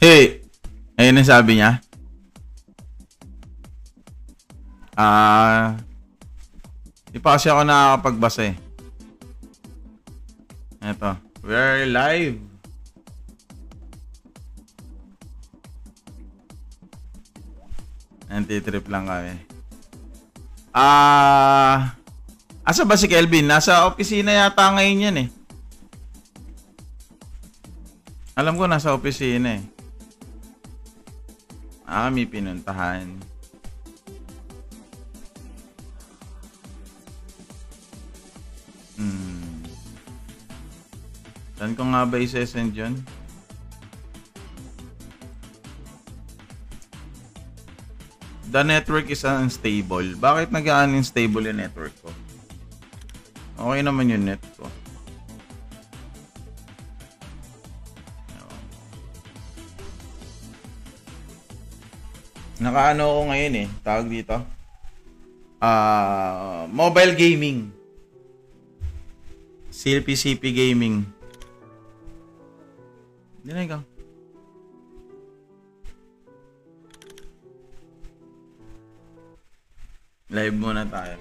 Ayun ang sabi niya. Di pa kasi ako nakakapagbasa eh. Eto. We're live. Anti-trip lang kami. Asa ba si Kelvin? Nasa opisina yata ngayon yan eh. Alam ko nasa opisina eh. May pinuntahan. Saan ko nga ba isa-send yun? The network is unstable. Bakit nag-unstable yung network ko? Okay naman yung net ko. Nakaano ko ngayon eh. Tawag dito. Mobile gaming. CP gaming. Hindi na ikaw. Live muna tayo.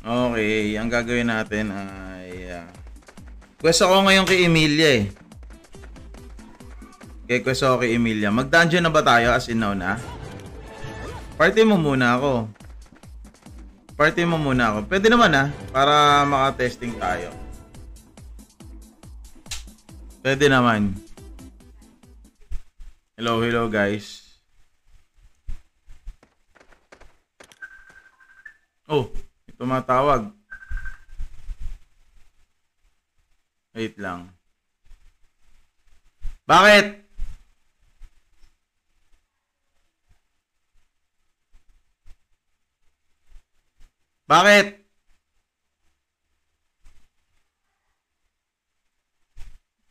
Okay, ang gagawin natin ay quest ako ngayon kay Emilia eh. Quest ako kay Emilia. Mag-dungeon na ba tayo as in now na? Party mo muna ako. Pwede naman para maka-testing tayo. Pwede naman. Hello guys. Oh, tumatawag. Wait lang. Bakit?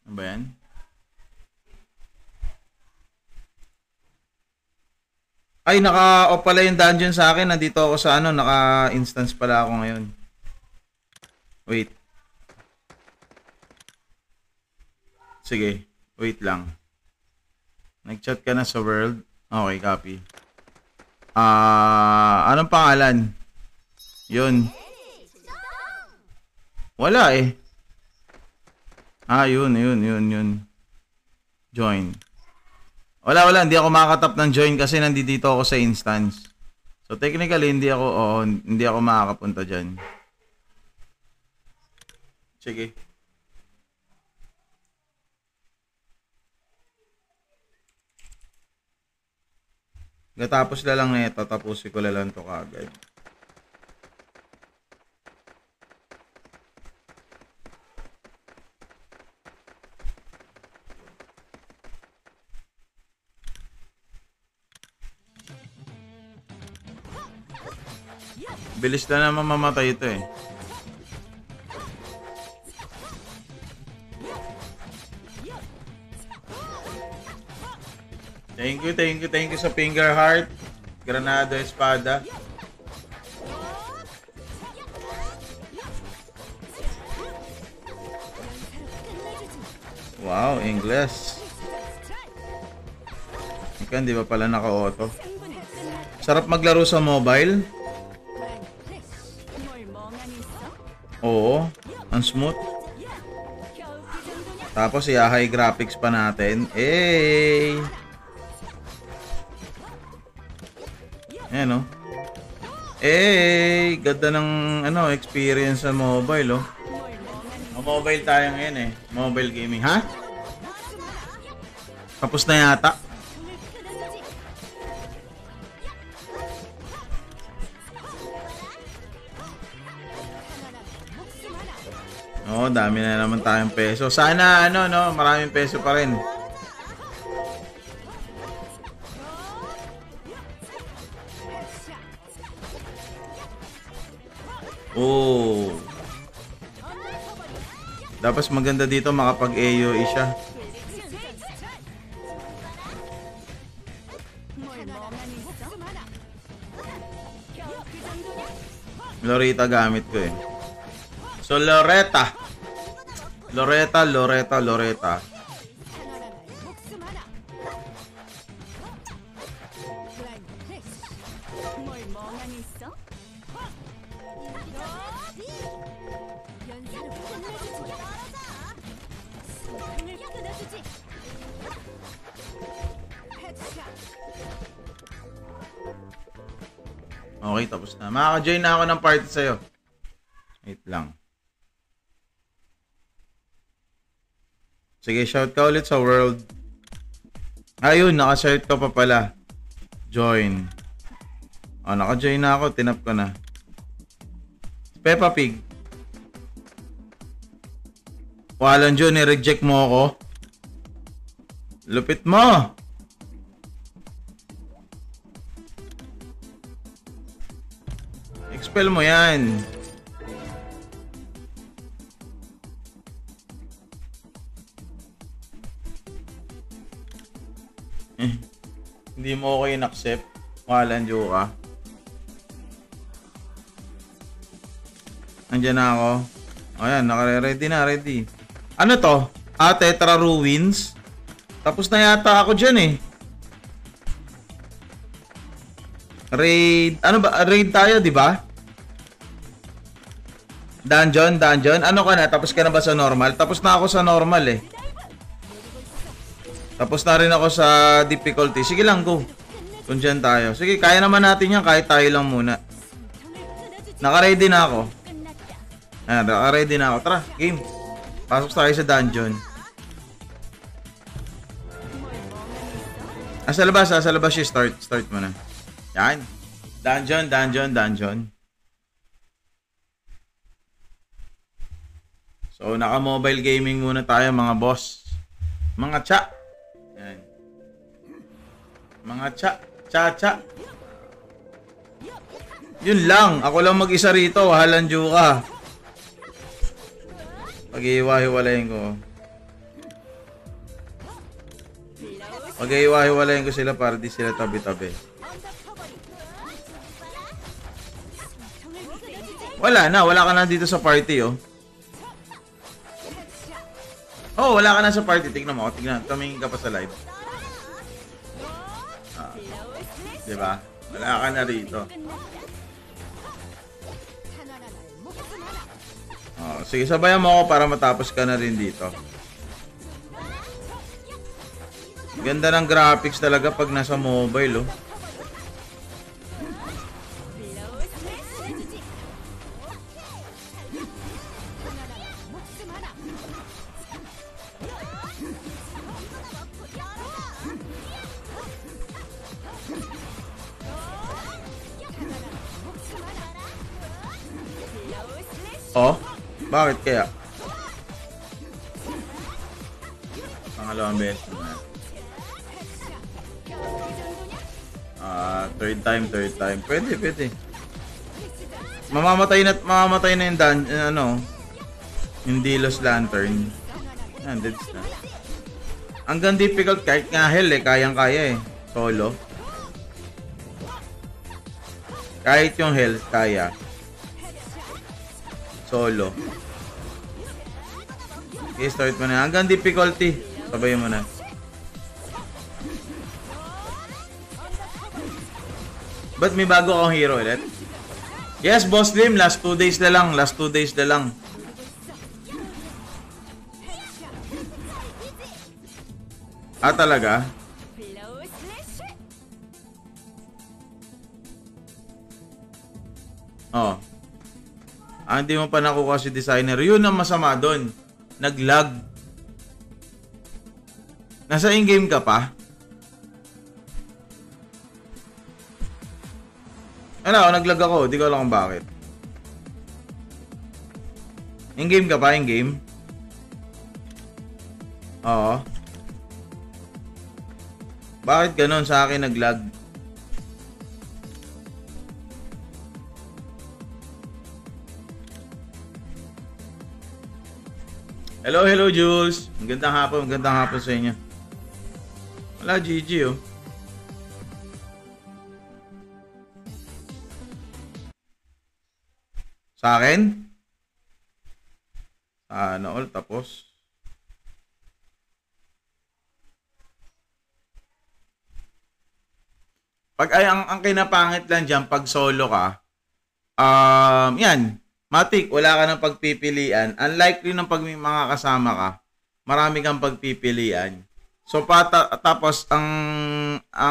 Ano ba yan? Ay, naka-off pala yung dungeon sa akin. Nandito ako sa naka-instance pala ako ngayon. Wait. Sige, wait lang. Nag-chat ka na sa world. Okay, copy. Anong pangalan? Yun. Wala eh. Yun. Join. Wala. Hindi ako makakatap ng join kasi nandito ako sa instance. So technically, hindi ako makakapunta dyan. Sige. Gatapos na lang nito, tapusin ko lang to kagad. Bilis na naman mamatay ito eh. Thank you sa finger heart. Granado espada. Wow, English. Ikan, di ba pala naka-auto? Sarap maglaro sa mobile. Oo, ang smooth. Tapos high graphics pa natin. Ayan o. Ganda ng experience sa mobile oh. Mobile tayo ngayon eh. Mobile gaming. Ha? Tapos na yata. Dami na naman tayong peso. Sana maraming peso pa rin. Tapos maganda dito makapag-AOE siya. Loretta gamit ko eh. So, Loretta. Loretta. Okay, tapos na. Makaka-join na ako ng party sa'yo. Wait lang. Sige, shout ka ulit sa world. Ayun, naka-shout ka pa pala. Join. Oh, naka-join na ako. Tinap ko na. Peppa Pig. Walang Jun, i-reject mo ako. Lupit mo. Expel mo yan. Hindi mo ako in-accept. Walang Jun ka. Andiyan na ako. Ayan, naka-ready na, ready. Ano to? Tetra Ruins. Tapos na yata ako dyan eh. Raid. Ano ba? Raid tayo, di ba? Dungeon. Ano ka na? Tapos ka na ba sa normal? Tapos na ako sa normal eh. Tapos na rin ako sa difficulty. Sige lang, go. Kung dyan tayo. Sige, kaya naman natin yan. Kahit tayo lang muna. Naka-ready na ako. Ayan, naka-ready na ako. Tara, game. Pasok tayo sa dungeon. Sa labas yung start mo na. Yan. Dungeon. So, naka-mobile gaming muna tayo mga boss. Mga cha. Yan. Mga cha. Yun lang. Ako lang mag-isa rito. Wahalan ka. Pag-iiwa-hiwalayin ko. Pag-iiwa-hiwalayin ko sila para di sila tabi-tabi. Wala ka na dito sa party oh. Oh, wala ka na sa party. Tignan mo, tignan. Tumingin ka pa sa live. Diba? Wala ka na rito. Sige, sabayan mo ako para matapos ka na rin dito. Ganda ng graphics talaga pag nasa mobile, oh. Oh? Bakit kaya? Pangalawang beses na. Third time. Pwede. Mamamatay na yung yung Delos Lantern. Yan, deads na. Hanggang difficult kahit nga hell eh, kayang-kaya eh. Solo. Kahit yung hell, kaya. Solo. Okay, start mo na. Hanggang difficulty. Sabay mo na. Ba't may bago akong hero ulit? Yes, Boss Lim. Last 2 days na lang. Talaga? Oh. Hindi mo pa nakuha si designer. Yun ang masama doon. Nag-lag. Nasa in-game ka pa? Nag-lag ako. Di ko alam kung bakit. In-game ka pa? In-game? Oo. Bakit ganun sa akin nag-lag? Hello, Jules. Magandang hapon sa inyo. Wala, GG oh. Sa akin? Sana all tapos. Pag ay ang kinapangit lang diyan pag solo ka, yan, matik, wala ka ng pagpipilian. Unlikely ng pag may mga kasama ka, marami kang pagpipilian. So tapos ang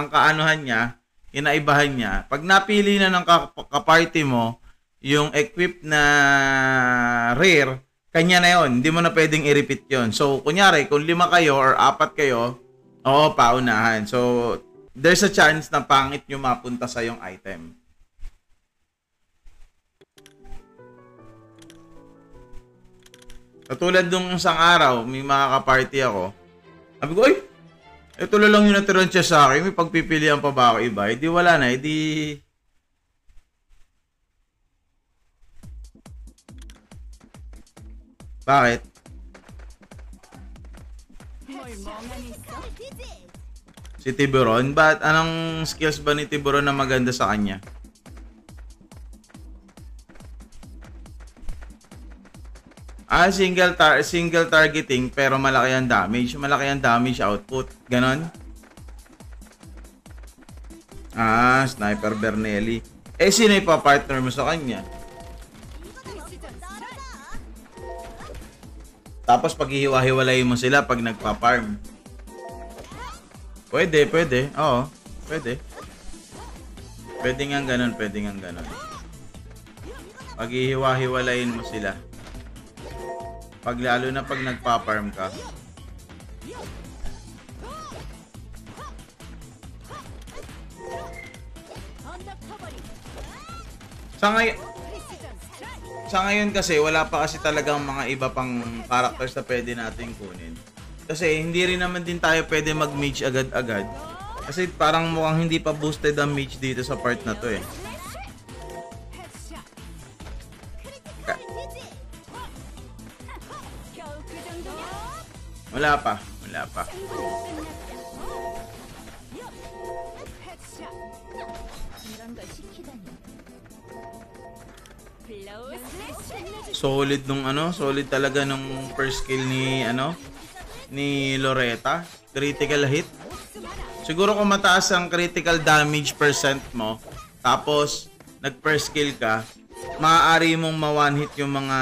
kaanuhan niya, inaibahan niya, pag napili na ng kaparty mo yung equip na rare, kanya na yon, hindi mo na pwedeng i-repeat yon. So kunyari kung 5 kayo or 4 kayo, oo, paunahan. So there's a chance na pangit yung mapunta sa yung item. Katulad nung isang araw, may mga kaparty ako. Sabi ko, ito lang yung natiran siya sa akin. May pagpipilian pa ba ako iba? Hindi wala na. Hindi... Bakit? Si Tiburon? Anong skills ba ni Tiburon na maganda sa kanya? Single targeting pero malaki ang damage. Malaki ang damage output. Ganon? Sniper Bernelli. Sino yung pa-partner mo sa kanya? Tapos paghihiwa-hiwalay mo sila pag nagpa-farm. Pwede. Oo, pwede. Pwede nga ganon. Paghihiwa-hiwalayin mo sila. Lalo na pag nagpa-farm ka. Sa ngayon kasi wala pa kasi talagang mga iba pang characters na pwede natin kunin. Kasi hindi rin naman din tayo pwede mag-mage agad-agad. Kasi parang mukhang hindi pa boosted ang mage dito sa part na to eh. Wala pa. Solid talaga nung first kill ni Loretta. Critical hit. Siguro kung mataas ang critical damage percent mo, tapos nag-first kill ka, maaari mong ma-one hit yung mga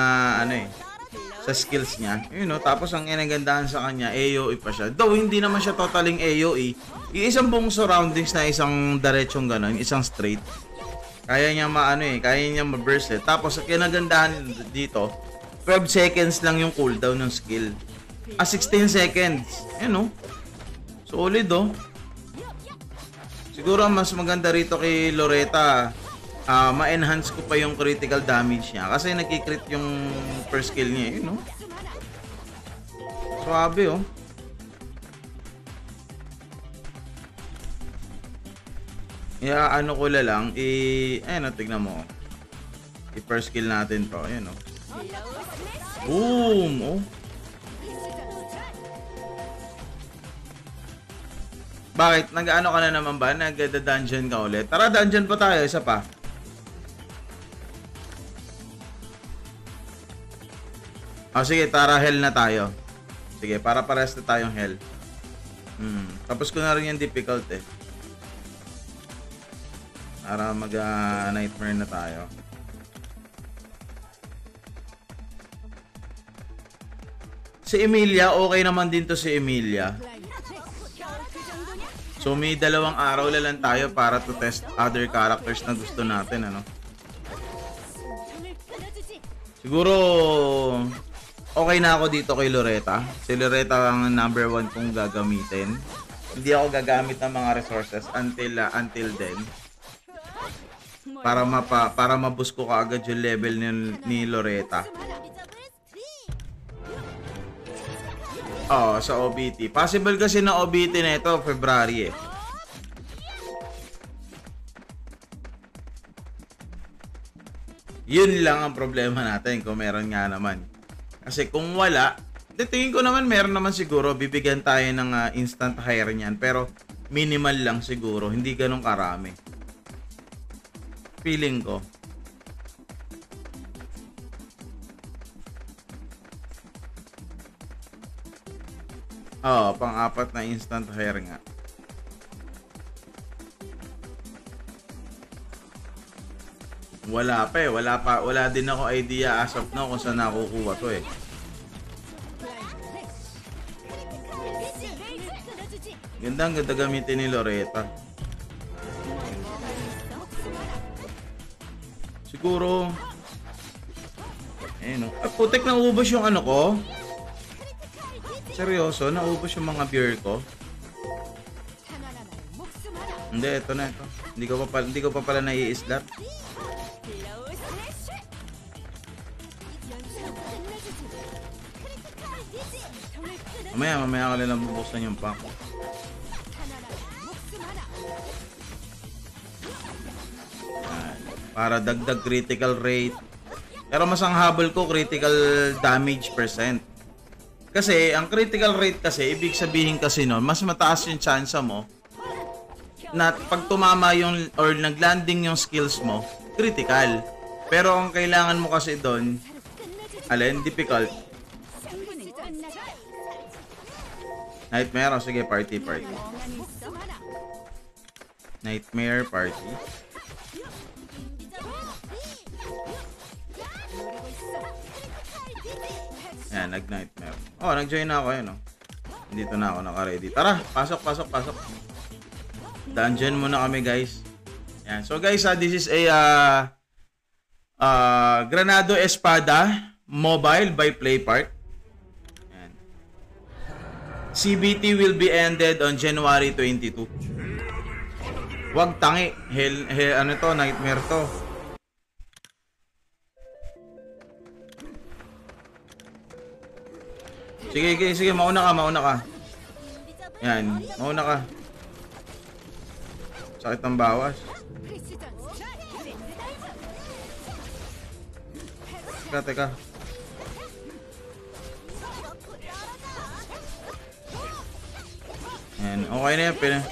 sa skills niya. Tapos ang inagandahan sa kanya, AOE pa siya. Though hindi naman siya totaling AOE, isang buong surroundings na isang diretsong gano'n, isang straight. Kaya niya kaya niya ma-burst eh. Tapos ang kinagandahan dito, 12 seconds lang yung cooldown ng skill. 16 seconds. Solid Siguro mas maganda rito kay Loretta, ma-enhance ko pa yung critical damage niya kasi nagki-crit yung first kill niya, Suabe ko lang tignan mo. I-first kill natin to, Boom! Bakit? Nag-ano ka na naman ba? Nag-dungeon ka ulit? Tara, dungeon pa tayo. Isa pa. Sige, tara, hell na tayo. Sige, para pares na tayong hell. Tapos ko na rin yung difficult eh. Para mag-nightmare na tayo. Si Emilia, okay naman din to si Emilia. So may 2 araw lang tayo para to test other characters na gusto natin, Siguro okay na ako dito kay Loretta. Si Loretta ang number 1 kong gagamitin. Hindi ako gagamit ng mga resources until then. Para maboost ko kaagad yung level ni Loretta. Sa OBT. Possible kasi na OBT na ito February eh. Yun lang ang problema natin kung meron nga naman. Kasi kung wala, tingin ko naman meron naman siguro. Bibigyan tayo ng instant hire niyan. Pero minimal lang siguro. Hindi ganun karami. Feeling ko. Oo, pang-apat na instant hair nga. Wala pa eh. Wala din ako idea as of now kung saan nakukuha to eh. Ganda gamitin ni Loretta. Siguro no. Putek, naubos yung ano ko. Seryoso, naubos yung mga beer ko. Hindi, ito na ito. Hindi ko pa pala nai-slap. Mamaya ka lang bubuksan yung pack. Para dagdag critical rate. Pero mas ang habol ko critical damage percent. Kasi ang critical rate kasi ibig sabihin kasi no, mas mataas yung chance mo na pag tumama yung or naglanding yung skills mo, critical. Pero ang kailangan mo kasi doon, alin, difficult. Nightmare, sige, party. Nightmare party. Yan, nag-nightmare. Oh, nag-join na ako yun, oh. Dito na ako naka-ready. Tara, pasok. Dungeon muna kami, guys. Yan. So, guys, this is a Granado Espada mobile by Playpart. Yan. CBT will be ended on January 22. Wag tangi. Ano to? Nightmare to. Sige, mauna ka. Yan, mauna ka. Sakit ng bawas. Teka. Yan, okay na yan.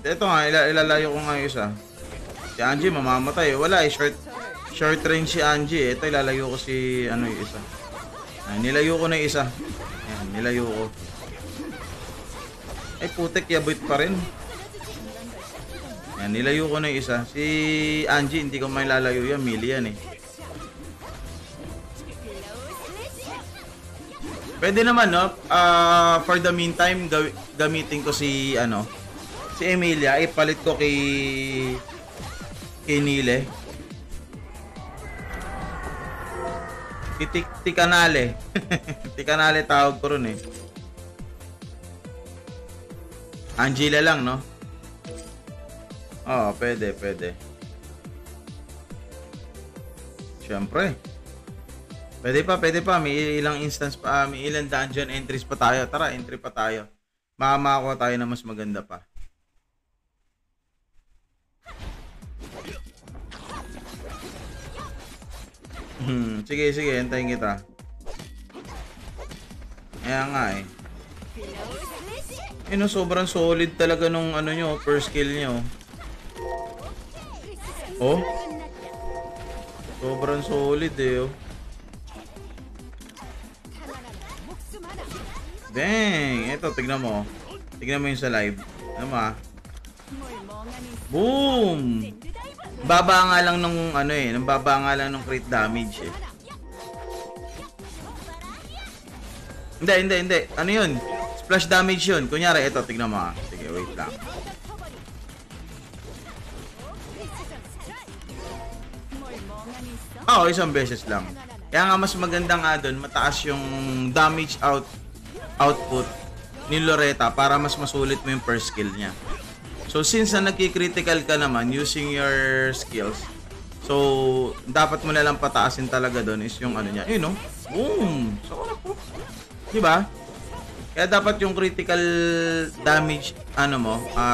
Ito nga, ilalayo ko nga yung isa. Si Angie mamamatay. Wala eh, short range si Angie. Ito ilalayo ko si yung isa. Ay, nilayo ko na yung isa. Ayan, nilayo ko. Ay, putek, yaboit pa rin. Ayan, nilayo ko na yung isa. Si Angie, hindi ko may lalayo yan. Mili yan eh. Pwede naman, no? For the meantime, gamitin ko si, si Emilia. Ipalit ko kay Nile. Tikanale. Tikanale tawag ko ron eh. Angela lang, no? Oo, pwede. Siyempre. Pwede pa. May ilang instance pa. May ilang dungeon entries pa tayo. Tara, entry pa tayo. Makamakuha tayo na mas maganda pa. Sige, hintayin kita. Kaya nga eh. Sobrang solid talaga nung nyo, first skill nyo. Oh? Sobrang solid eh, oh. Dang! Ito, tignan mo. Tignan mo yung sa live. Ano ma? Boom! Baba nga lang nung baba nga lang nung crit damage eh. Hindi. Ano yun? Splash damage yun. Kunyari, ito, tignan mo. Sige, wait lang. Oo, isang beses lang. Kaya nga mas maganda nga doon, mataas yung damage output ni Loretta para mas masulit mo yung first skill niya. So since nagki-critical ka naman using your skills, so dapat mo na lang pataasin talaga doon is yung niya. Boom! So diba? Kaya dapat yung critical damage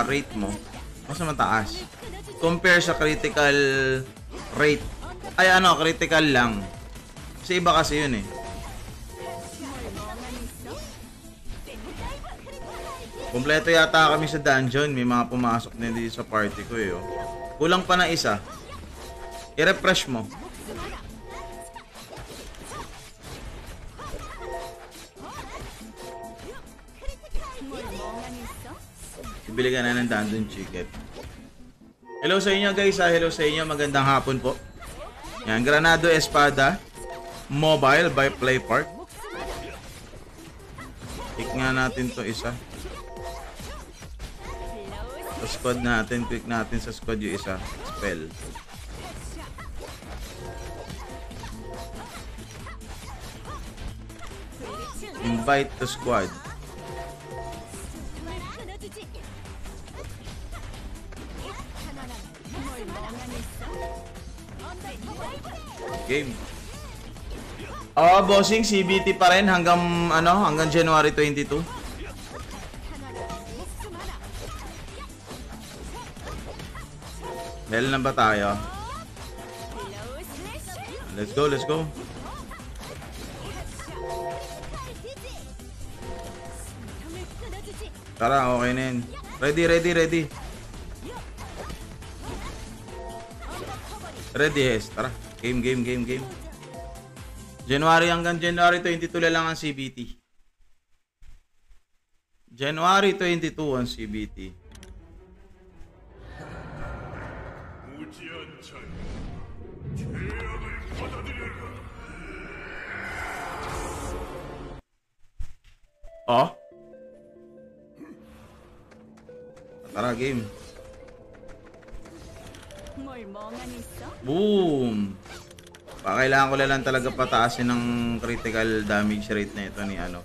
rate mo mas mataas compare sa critical rate. Ay critical lang. Kasi iba kasi yun eh. Kompleto yata kami sa dungeon. May mga pumasok na dito sa party ko eh. Oh. Kulang pa na isa. I-refresh mo. Bibili ka na ng Dandun Chicken. Hello sa inyo guys ha. Hello sa inyo. Magandang hapon po. Yan. Granado Espada. Mobile by Playpark. Pick nga natin to isa. Sa squad natin. Quick natin sa squad yung isa. Spell. Invite to squad. Game. Bossing CBT pa rin hanggang hanggang January 22. Hell na ba tayo? Let's go, let's go. Tara, okay na yun. Ready. Ready, Hes. Tara. Game. January hanggang January 22 lang ang CBT. January 22 ang CBT. Oh? Tara, game. Boom! Kailangan ko lang talaga pataasin ng critical damage rate na ito ni ano.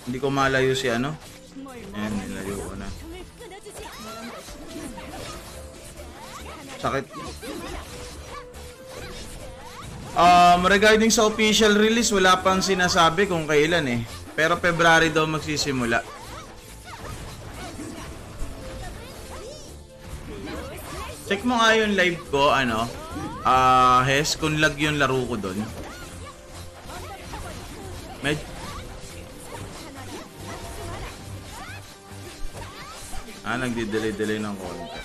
Hindi ko malayo si ano. Ayan, nilayo ko na. Sakit. Regarding sa official release, wala pang sinasabi kung kailan eh. Pero February daw magsisimula. Check mo nga yung live ko, Hes, kung lag yung laro ko doon. Nagdi-delay ng konti.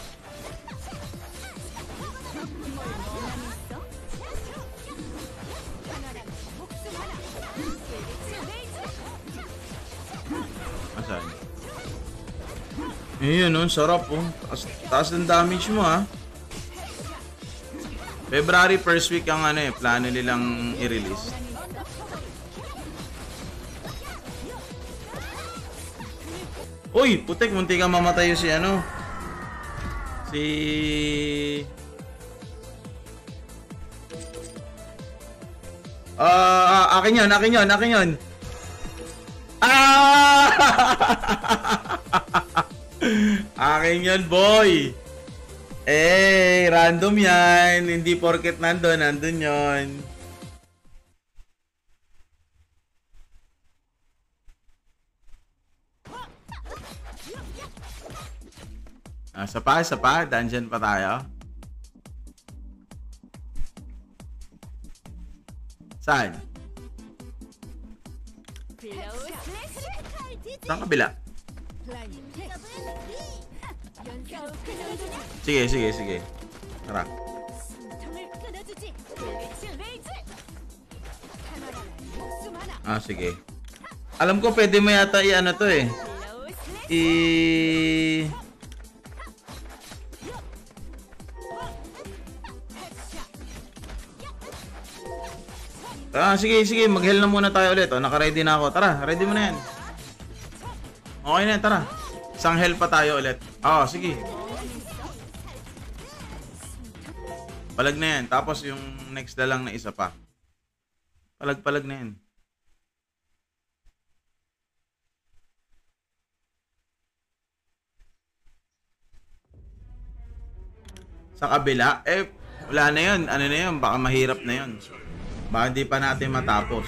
Asan? Ayun, sarap oh. Taas ng damage mo ha. February first week ang plano nilang i-release. Uy, putik, munti kang mamatay si akin yun. Akin yun, boy. Random yan. Hindi porket nandun yun. Isa pa. Dungeon pa tayo. Saan? Saan kabila? Sige. Tara. Sige. Alam ko pwede mo yata to eh. Sige, mag-heal na muna tayo ulit. Naka-ready na ako. Tara, ready mo na yan. Okay na yan, tara. Isang heal pa tayo ulit. Sige. Palag na yan. Tapos yung next na lang na isa pa. Palag na yan. Sa kabila, wala na yun. Ano na yun? Baka mahirap na yun. Baka hindi pa natin matapos.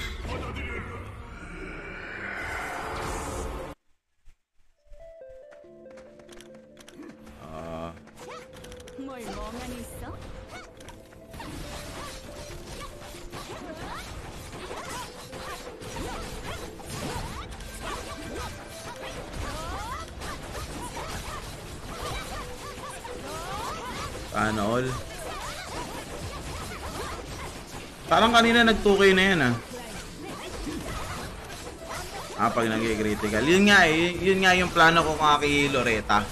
Sana all. Parang kanina nag-2K na yan, ah. Pag nag-critical. Yun nga yung plano ko kay Loretta.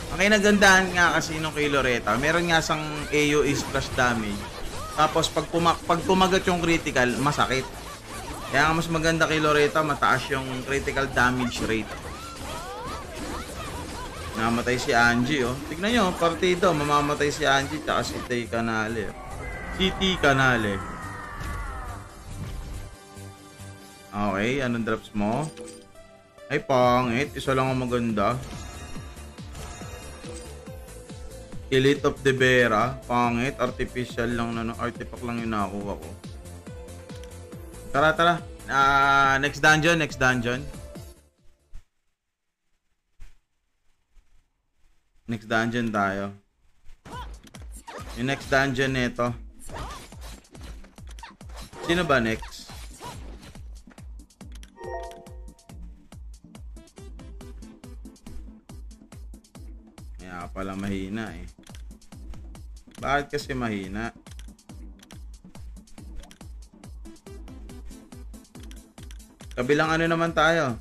Ang kinagandahan nga kasi nung kay Loretta, meron nga sang AoE splash damage. Tapos pag kumagat yung critical, masakit. Kaya nga mas maganda kay Loretta, mataas yung critical damage rate. Namatay si Angie, oh. Tignan nyo, partido, mamamatay si Angie tsaka si Tay Canale. Si T Canale. Okay, anong drops mo? Ay, pangit. Isa lang ang maganda. Elite of the Vera. Pangit. Artificial lang na, artifact lang yung nakuha ko. Tara, tara. Next dungeon, next dungeon. Next dungeon tayo. Yung next dungeon nito. Sino ba next? Kaya pala mahina eh. Bakit kasi mahina? Kabilang ano naman tayo?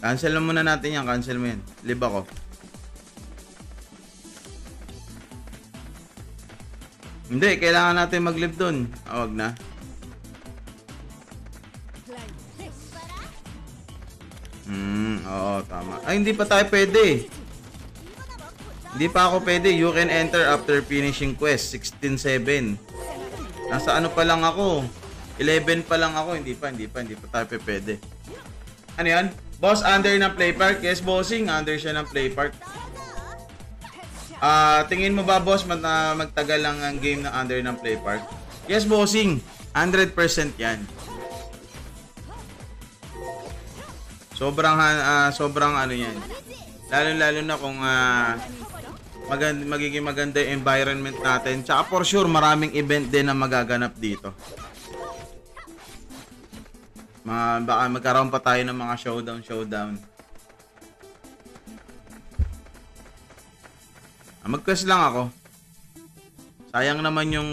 Cancel na muna natin yan. Cancel mo yan. Live ako. Hindi, kailangan natin mag-live dun. Wag na. Oo, tama. Ay, hindi pa tayo pwede. Hindi pa ako pwede. You can enter after finishing quest. 16-7. Nasa ano pa lang ako. 11 pa lang ako. Hindi pa tayo pwede. Ano yan? Boss, under ng play park? Yes, bossing. Under siya ng play park. Tingin mo ba, boss, magtagal lang ang game na under ng play park? Yes, bossing. 100% yan. Sobrang ano yan. Lalo na kung magiging maganda yung environment natin. Tsaka for sure, maraming event din na magaganap dito. Baka magkaroon pa tayo ng mga showdown. Mag-quest lang ako. Sayang naman yung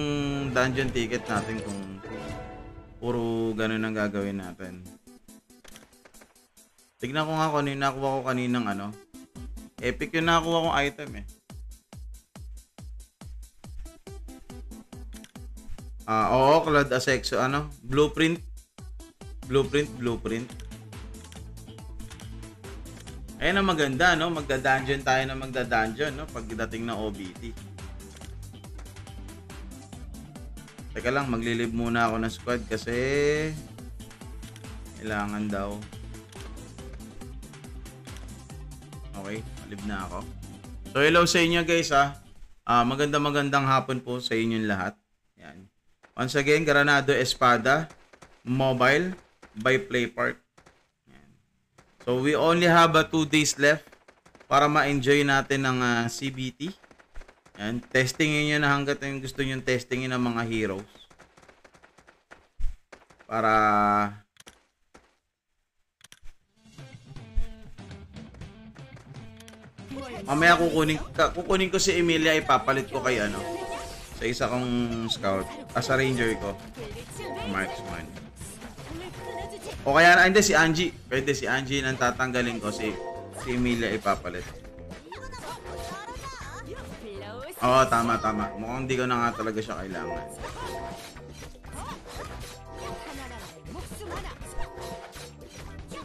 dungeon ticket natin kung puro ganun ang gagawin natin. Tignan ko nga kung ano yung nakuha ko kaninang ano. Epic yung nakuha kong item eh. Oo, Claude Asexo, ano? Blueprint. Ayun ang maganda, no? Magda-dungeon tayo na magda-dungeon, no? Pagdating na OBT. Teka lang, maglilib muna ako ng squad kasi kailangan daw. Okay, malib na ako. So, hello sa inyo guys, ha? Magandang hapon po sa inyong lahat. Yan. Once again, Granado Espada Mobile by Playpark. So we only have 2 days left para ma-enjoy natin ng CBT. Yan, testingin nyo na hanggat yung gusto nyo testingin ng mga heroes. Para mamaya kukunin ko si Emilia, ipapalit ko kay ano sa isa kong scout as a ranger ko. Marksman. O kaya hindi si Angie. Pwede si Angie nang tatanggalin ko, si Emilia ipapalit. Oo, tama. Mukhang hindi ko na nga talaga siya kailangan.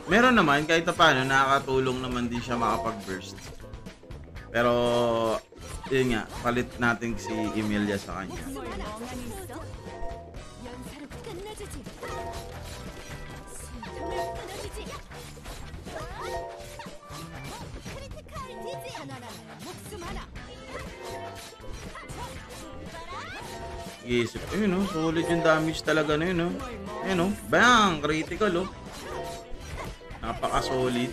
Meron naman, kahit na paano, nakakatulong naman din siya makapag-burst. Pero, yun nga, palit natin si Emilia sa kanya. Isip, ayun o, solid yung damage talaga na yun o. Ayun o, bang, critical o. Napaka-solid.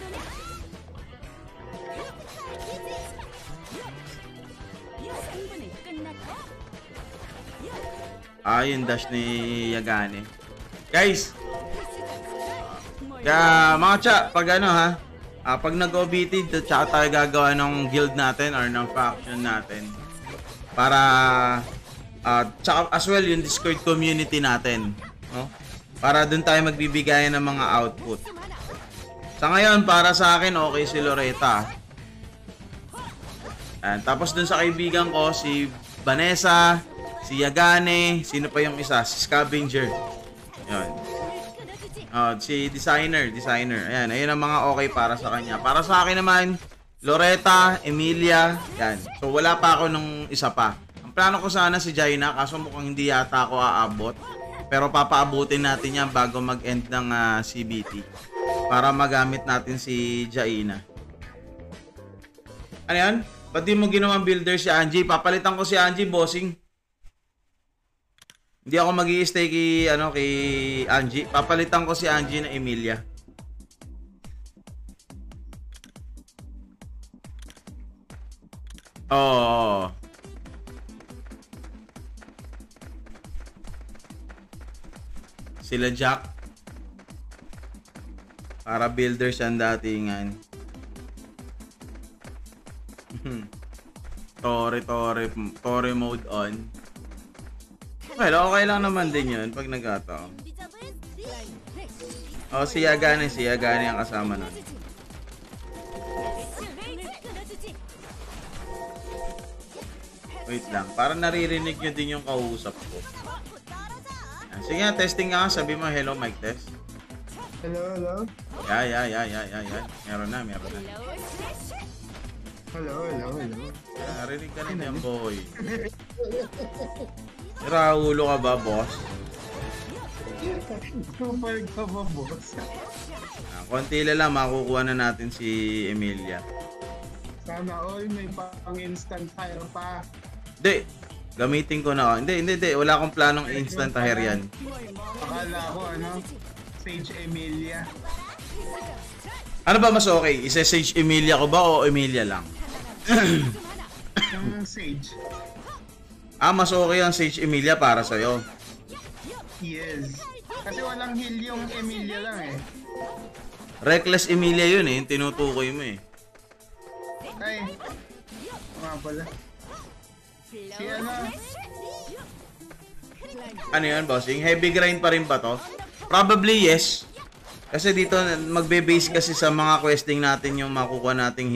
Yung dash ni Yagane. Guys, Kaya mga tsa, pag ano ha, pag nag-OBT, tsaka tayo gagawa ng guild natin or ng faction natin. Para, tsaka as well yung Discord community natin. No? Para dun tayo magbibigayan ng mga output. Sa ngayon, para sa akin, okay si Loretta. And, tapos dun sa kaibigan ko, si Vanessa, si Yagane, sino pa yung isa? Si Scavenger. Yun. Si designer. Ayan, ayun ang mga okay para sa kanya. Para sa akin naman, Loretta, Emilia, yan. So wala pa ako nung isa pa. Ang plano ko sana si Jaina, kaso mukhang hindi yata ako aabot. Pero papaabutin natin yan bago mag-end ng CBT. Para magamit natin si Jaina. Ano yan? Ba't di mo ginawang builder si Angie? Papalitan ko si Angie, bossing. Hindi ako mag-i-stay kay Angie. Papalitan ko si Angie na Emilia. Oh. Sila Jack. Para builders ang datingan. Tore mode on. Well, okay lang naman din yun pag nagkataon. Oh, si Yagane ang kasama nun. Wait lang, parang naririnig nyo din yung kausap ko. Sige nga, testing nga. Sabi mo, hello, mic test. Hello. Yeah. Meron na. Hello. Narinig ka rin yan, boy. Raulo ka ba, boss? Kupal ka ba, boss? Konti lang, makukuha na natin si Emilia. Sana all may pang-instant hire pa. Hindi, gamitin ko na. Hindi. Wala akong planong instant hire yan. Akala ko, Sage Emilia. Ano ba mas okay? Isa-Sage Emilia ko ba o Emilia lang? Yung Sage. Mas okay ang Sage Emilia para sa'yo. Yes. Kasi walang heal yung Emilia lang eh. Reckless Emilia yun eh, yung tinutukoy mo eh. Ay, nga pala. Si Ano yun, bossing? Heavy grind pa rin ba to? Probably yes. Kasi dito, magbe-base kasi sa mga questing natin yung makukuha nating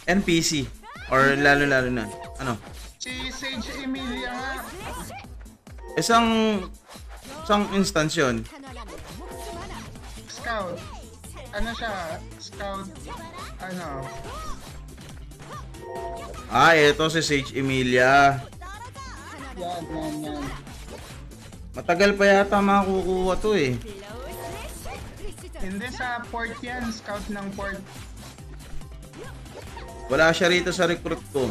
NPC. Or lalo na. Ano? Si Sage Emilia nga. Isang instance yun. Scout. Ano siya? Scout. Ano? Ito si Sage Emilia. Yan. Matagal pa yata makukuha to eh. Hindi sa port yan. Scout ng port. Wala siya rito sa recruit ko.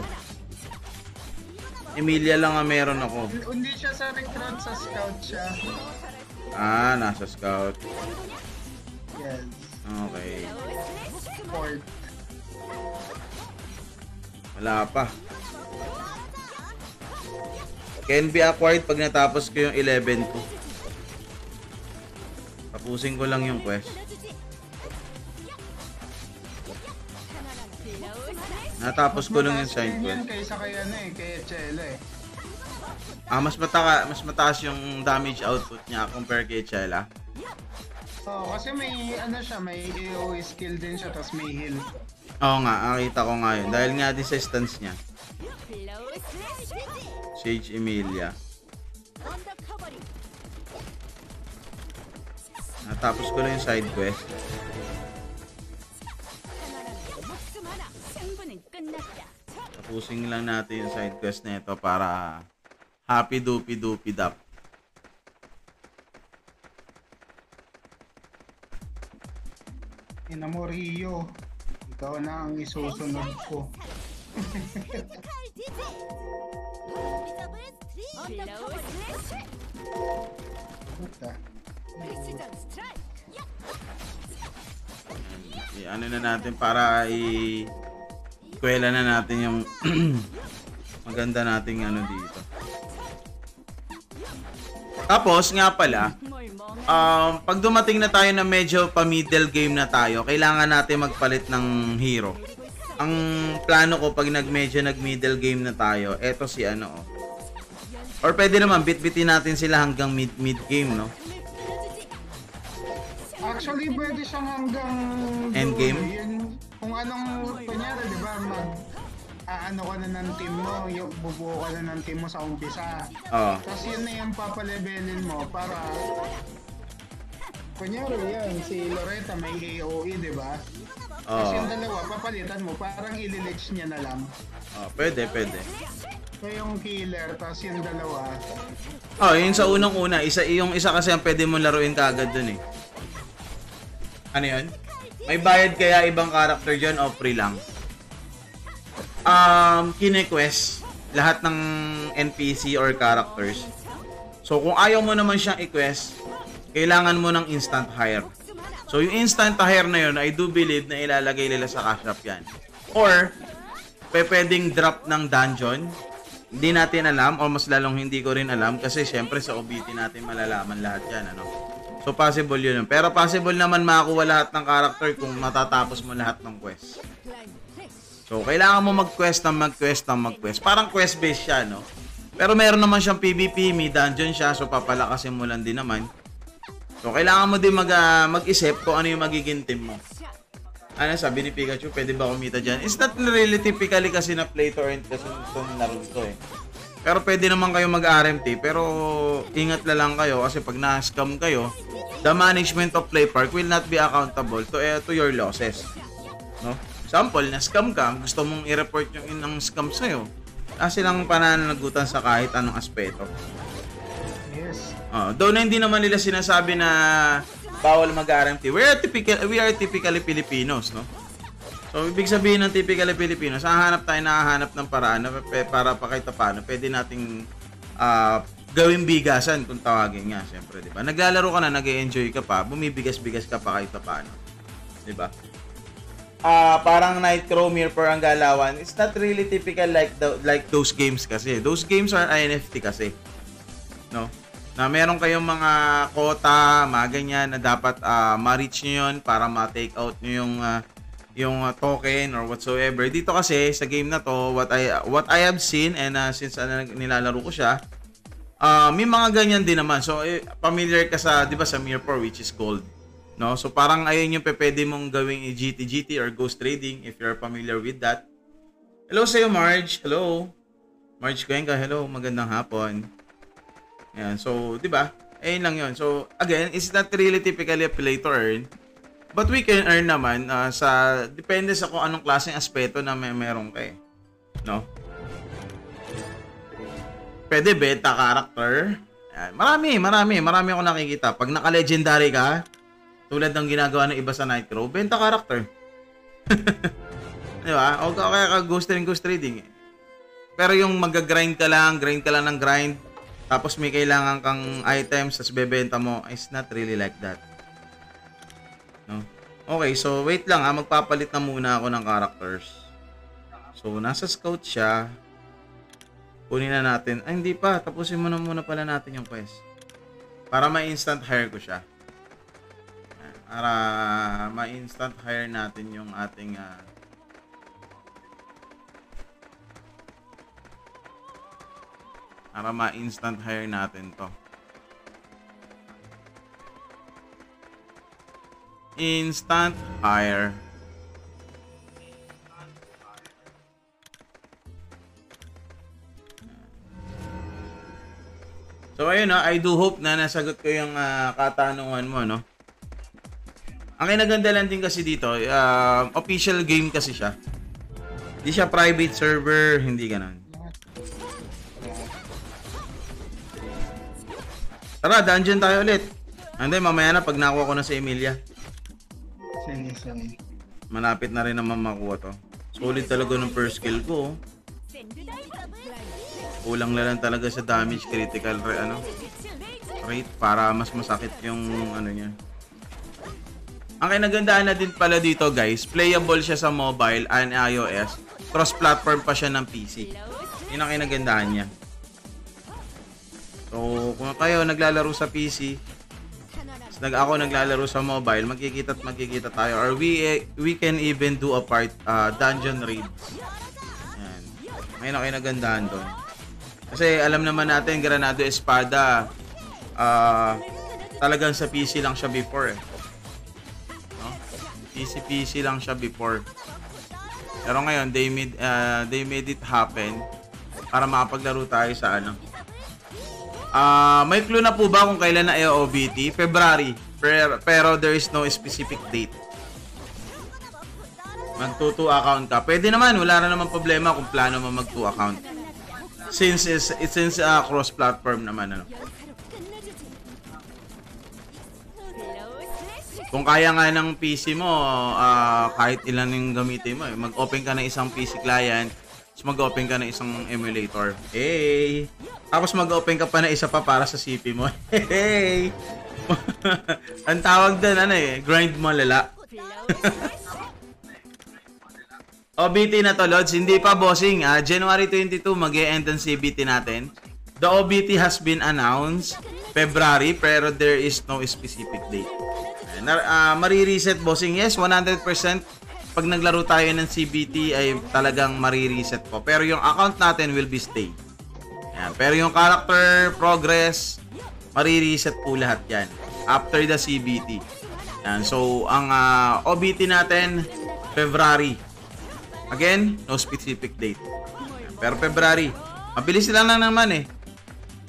Emilia lang ang meron ako. Hindi siya sa recruit, sa scout siya. Nasa scout. Yes. Okay. Port. Wala pa. Can be acquired pag natapos ko yung 11 ko. Tapusin ko lang yung quest. Natapos ko lang yung side quest. Kaysa kay Chela eh. Mas mataas yung damage output niya compare kay Chela. Kasi may may AoE skill din siya, tapos may heal. Oo nga, nakita ko nga yun. Dahil nga distance niya. Sage Emilia. Natapos ko lang yung side quest. Tapusin lang natin yung side quest na ito para happy doopy dap. Ina mo, Rio. Ikaw na ang isusunod ko. Ano na natin para kuwela na natin yung maganda nating dito. Tapos nga pala, pag dumating na tayo na medyo pa-middle game na tayo, kailangan natin magpalit ng hero. Ang plano ko pag medyo nag-middle game na tayo, eto si ano, oh. Or pwede naman, bit-bitin natin sila hanggang mid game, no? Actually, pwede siyang hanggang Endgame? Yun, kung anong, kunyari, di ba, ano ka na ng team mo, yung bubuo ka na ng team mo sa umpisa. Oo. Tapos yun na yung papalevelin mo para, kunyari yan, si Loretta may AOE, di ba? Tapos yung dalawa, papalitan mo, parang ililich niya na lang. Pwede. So yung killer, tapos yung dalawa. Yung sa unang-una, yung isa kasi ang pwede mong laruin kaagad dun eh. Ano yun? May bayad kaya ibang character dyan o free lang? Kine-quest lahat ng NPC or characters. So kung ayaw mo naman siyang i-quest, kailangan mo ng instant hire. So yung instant hire na yun, I do believe na ilalagay nila sa cash shop yan. Or, pwedeng drop ng dungeon. Hindi natin alam, o mas lalong hindi ko rin alam kasi syempre sa OBT natin malalaman lahat yan, ano. So possible yun. Pero possible naman makakuha lahat ng character kung matatapos mo lahat ng quest. So kailangan mo mag-quest. Parang quest-based siya, no? Pero meron naman siyang PvP, may dungeon siya, so papalakasin mo lang din naman. So kailangan mo din mag-isip kung ano yung magiging team mo. Ano sabi ni Pikachu, pwede ba kumita dyan? It's not really typically kasi na play to earn kasi itong laro to eh. Pero pwede naman kayo mag-RMT, pero ingat na lang kayo kasi pag na-scam kayo, the management of Play Park will not be accountable to your losses. No? Example, na-scam ka, gusto mong i-report yung inang scam sa'yo. Kasi lang pananagutan sa kahit anong aspeto. Yes. Though na hindi naman nila sinasabi na bawal mag-RMT. We are typically Filipinos, no? So, ibig sabihin ng typically Filipinos, nakahanap ng paraan na para pa kahit paano, pwede nating gawing bigasan kung tawagin nga, siyempre, di ba? Naglalaro ka na, nag-e-enjoy ka pa, bumibigas-bigas ka pa kahit paano. Di ba? Parang Nightcrawler per ang galawan, it's not really typical like those games kasi. Those games are NFT kasi. No? Na meron kayong mga quota, mga ganyan na dapat ma-reach nyo yun para ma-take out nyo yung token or whatsoever. Dito kasi sa game na to, what I have seen and since nilalaro ko siya, may mga ganyan din naman. So familiar ka sa, 'di ba, sa Mirror which is gold. No? So parang ayun yung pwede mong gawing GT or ghost trading if you're familiar with that. Hello sa iyo, Marge. Hello. Marge Cuenca, hello. Magandang hapon. Ayan, so 'di ba? Ayun lang 'yon. So again, it's not really typically a play to earn. But we can earn naman depende sa kung anong klaseng aspeto na meron ka eh. No? Pwede beta character. Yan. Marami ako nakikita. Pag naka-legendary ka, tulad ng ginagawa ng iba sa Nitro, benta character. Di ba? O kaya ka ghost trading eh. Pero yung mag-grind ka lang ng grind, tapos may kailangan kang items, tapos bebenta mo, it's not really like that. No? Okay, so wait lang magpapalit na muna ako ng characters. So, nasa scout siya. Kunin na natin. Ay, hindi pa. Tapusin muna pala natin yung quest. Para ma-instant hire ko siya. Para ma-instant hire natin yung ating para ma-instant hire natin to. Instant hire. So ayun, I do hope na nasagot ko yung katanungan mo, no? Ang kinaganda lang din kasi dito, official game kasi siya. Hindi siya private server, hindi ganun. Tara, dungeon tayo ulit. Hindi, mamaya na pag nakuha ko na si Emilia. Sige. Malapit na rin naman makuha to. Solid talaga ng first skill ko. Kulang na lang talaga sa damage critical rate para mas masakit yung niya. Ang kinagandaan na din pala dito, guys, playable siya sa mobile and iOS. Cross-platform pa siya ng PC. Yun ang kinagandaan niya. So, kung kayo naglalaro sa PC, ako naglalaro sa mobile, magkikita tayo. Or we can even do a dungeon raids. Yan. May nakinagandahan doon. Kasi alam naman natin, Granado Espada, talagang sa PC lang siya before eh. No? PC lang siya before. Pero ngayon, they made it happen para makapaglaro tayo sa ano. May clue na po ba kung kailan na OBT? February. Pero there is no specific date. Mag-2 account ka. Pwede naman, wala na naman problema kung plano mo mag-2 account. Since cross-platform naman ano. Kung kaya nga ng PC mo, kahit ilan yung gamitin mo, mag-open ka ng isang PC client, tapos mag-open ka ng isang emulator. Hey! Tapos mag-open ka pa na isa pa para sa CP mo. Hey! Ang tawag doon, grind mo lala. OBT na to, Lods. Hindi pa, bossing. January 22, mag-e-end ang CBT natin. The OBT has been announced February, pero there is no specific date. Marireset, bossing. Yes, 100%. Pag naglaro tayo ng CBT ay talagang marireset po. Pero yung account natin will be stay. Yan. Pero yung character, progress, marireset po lahat yan. After the CBT. Yan. So, ang OBT natin, February. Again, no specific date. Yan. Pero February. Mabilis lang naman eh.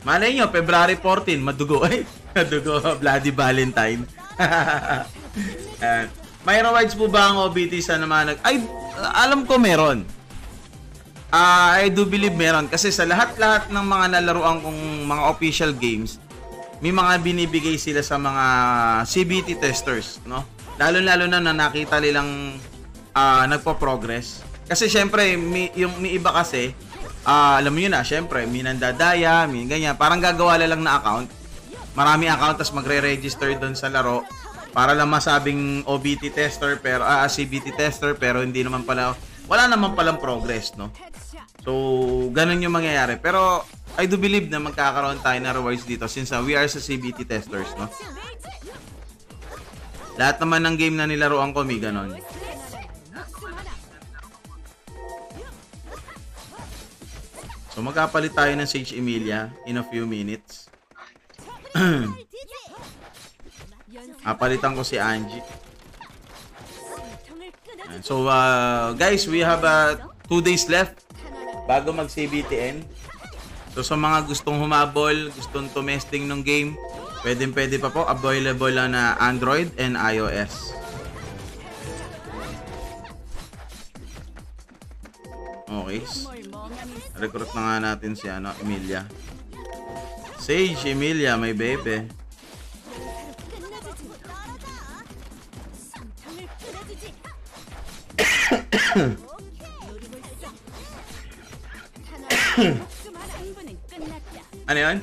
Malay nyo, February 14, madugo. Madugo, Bloody Valentine. May rewards po ba ang OBT sa naman? Ay, alam ko meron. I do believe meron. Kasi sa lahat-lahat ng mga nalaruan kong mga official games, may mga binibigay sila sa mga CBT testers, no? Lalo-lalo na nakita nilang nagpo-progress. Kasi syempre, may iba kasi, alam mo yun na, syempre, may nandadaya, may ganyan. Parang gagawa lang na account. Marami account, tas magre-register doon sa laro para lang masabing OBT tester pero CBT tester pero hindi naman pala, wala naman palang progress, no? So, ganun yung mangyayari. Pero I do believe na magkakaroon tayo na rewards dito since we are sa CBT testers, no? Lahat naman ng game na nilaruan ko may ganun. So, magkapalit tayo ng Sage Emilia in a few minutes. Palitan ko si Angie. So, guys, we have 2 days left bago mag-CBTN. So, sa mga gustong humabol, gustong tumesting ng game, pwede pa po. Available lang na Android and iOS. Okay. Recruit na nga natin si Emilia. Sage Emilia, my baby. Ano yun?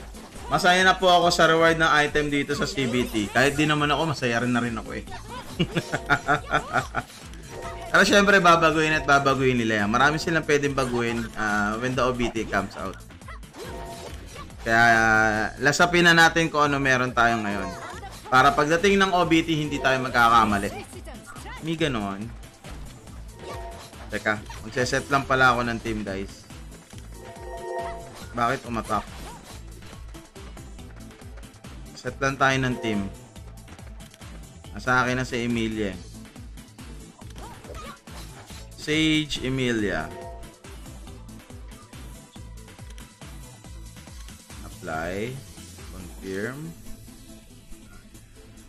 Masaya na po ako sa reward ng item dito sa CBT. Kahit di naman ako, masaya rin na rin ako eh. Pero syempre, babaguhin at babaguhin nila yan. Marami silang pwedeng baguhin when the OBT comes out. Kaya lasapin na natin kung ano meron tayo ngayon. Para pagdating ng OBT, hindi tayo magkakamali. May ganon. Teka, magseset lang pala ako ng team, guys. Bakit umatak? Set lang tayo ng team. Nasa akin na si Emilia. Sage Emilia. Apply. Confirm.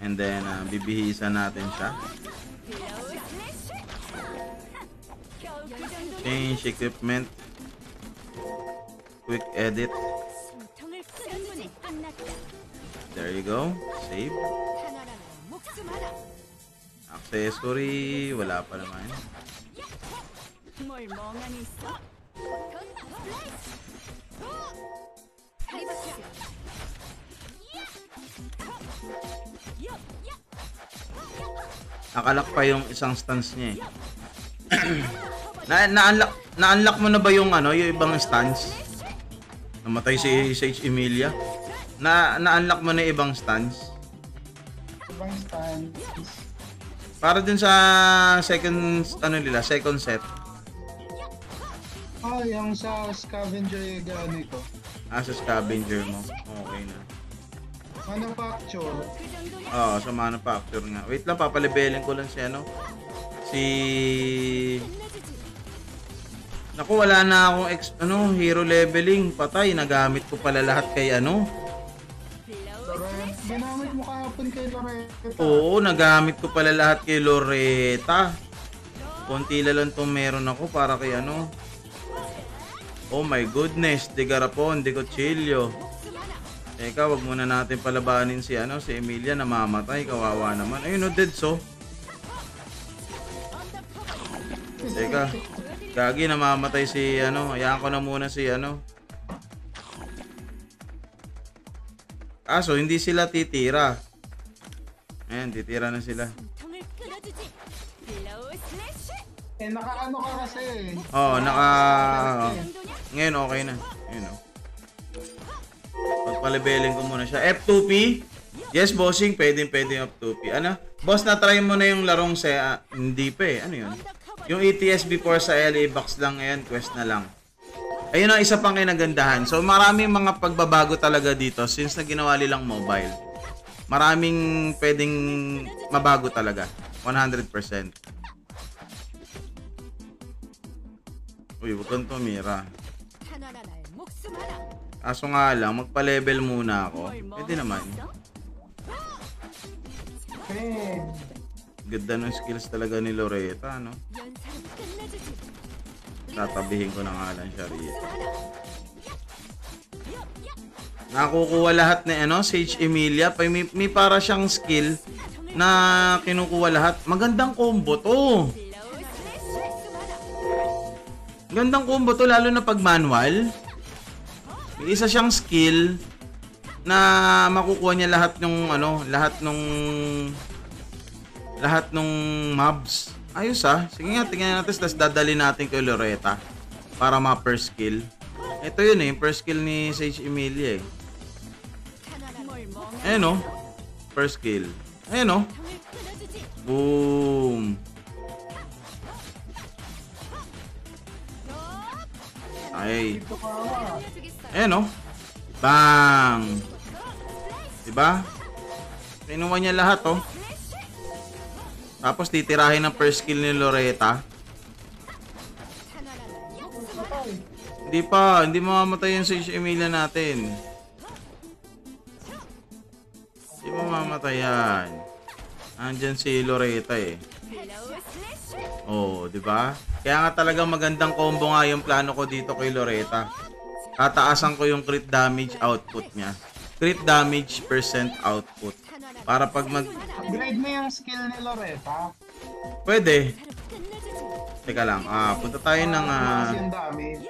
And then, bibihisan natin siya. Change equipment. Quick edit. There you go. Save. Accessory. Wala pa naman. Nakalak pa yung isang stance niya eh. Na-unlock mo na ba yung yung ibang stance? Namatay si Sage Emilia. Na-unlock mo na yung ibang stance? ibang stance. Para din sa second, second set. Oh, yung sa scavenger yung gano'n ko. Sa scavenger mo. Okay na. Manufacture. Oo, sa manufacture nga. Wait lang, papalibelin ko lang si Naku, wala na akong hero leveling. Patay, nagamit ko pala lahat kay Ginamit mo kahapon kay Loretta. Oo, nagamit ko pala lahat kay Loretta. Konti lang itong meron ako para kay Oh my goodness, de Garapon, de Cuchillo. Teka, wag muna natin palabanin si Emilia, namamatay, kawawa naman. Ayun Deadso. Teka, gagi, namamatay si hayaan ko na muna si So hindi sila titira. Ayan, titira na sila. Naka ka kasi. Ngayon okay na. Ayun Pagpalebeling ko muna siya. F2P? Yes, bossing. Pwede F2P. Boss, na-try mo na yung larong hindi pa eh. Ano yun? Yung ETS before sa LA box lang ngayon. Quest na lang. Ayun ang isa pang kinagandahan. So, maraming mga pagbabago talaga dito since na ginawa nilang mobile. Maraming pwedeng mabago talaga. 100%. Uy, huwag kang tumira. Kaso nga lang, magpa-level muna ako. Pwede naman. Ganda ng skills talaga ni Loretta, Tatabihin ko na nga lang siya rito. Nakukuha lahat ni Sage Emilia. May para siyang skill na kinukuha lahat. Magandang combo to. Gandang combo to, lalo na pag manual. May isa siyang skill na makukuha niya lahat nung mobs. Ayos Sige nga, tingnan natin, tapos dadali natin kay Loretta para ma-per skill. Ito yun per skill ni Sage Emilia Ayan per skill. Ayan Boom. Ay. Ayan Bang. Diba? Kinuha niya lahat Tapos titirahin ng first skill ni Loretta. Hindi mamamatay yung Sage Emilia natin. Hindi mamamatay yan. Andyan si Loretta di ba? Kaya nga talagang magandang combo nga yung plano ko dito kay Loretta. Tataasan ko yung crit damage output niya. Crit damage percent output. Para pag upgrade mo yung skill ni Loretta. Pwede. Teka lang. Punta tayo ng yung damage.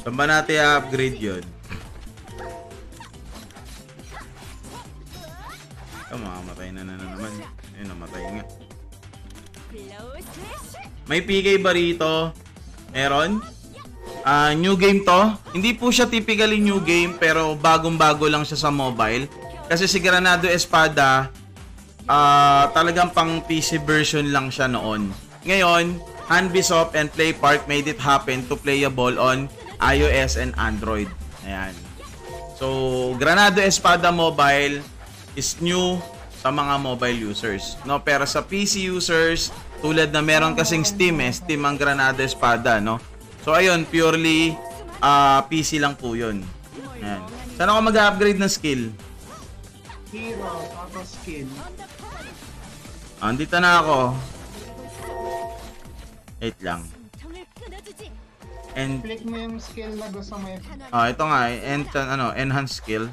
Saan ba natin i-upgrade yun? Mamamatay na naman. Ayun, namatay nga. May PK ba rito? Meron? New game to. Hindi po siya typically new game, pero bagong-bago lang siya sa mobile. Kasi si Granado Espada, talagang pang PC version lang siya noon. Ngayon, Hanbisoft and PlayPark made it happen to playable on iOS and Android. Ayan. So, Granado Espada Mobile is new sa mga mobile users. No? Pero sa PC users, tulad na meron kasing Steam Steam ang Granado Espada, no? So, ayun, purely PC lang po yun. Ayan. Saan ako mag-upgrade ng skill? Hero, tapos skill. Andito na ako. Wait lang. And click mo yung skill na gusto mo. ito nga, enhance skill.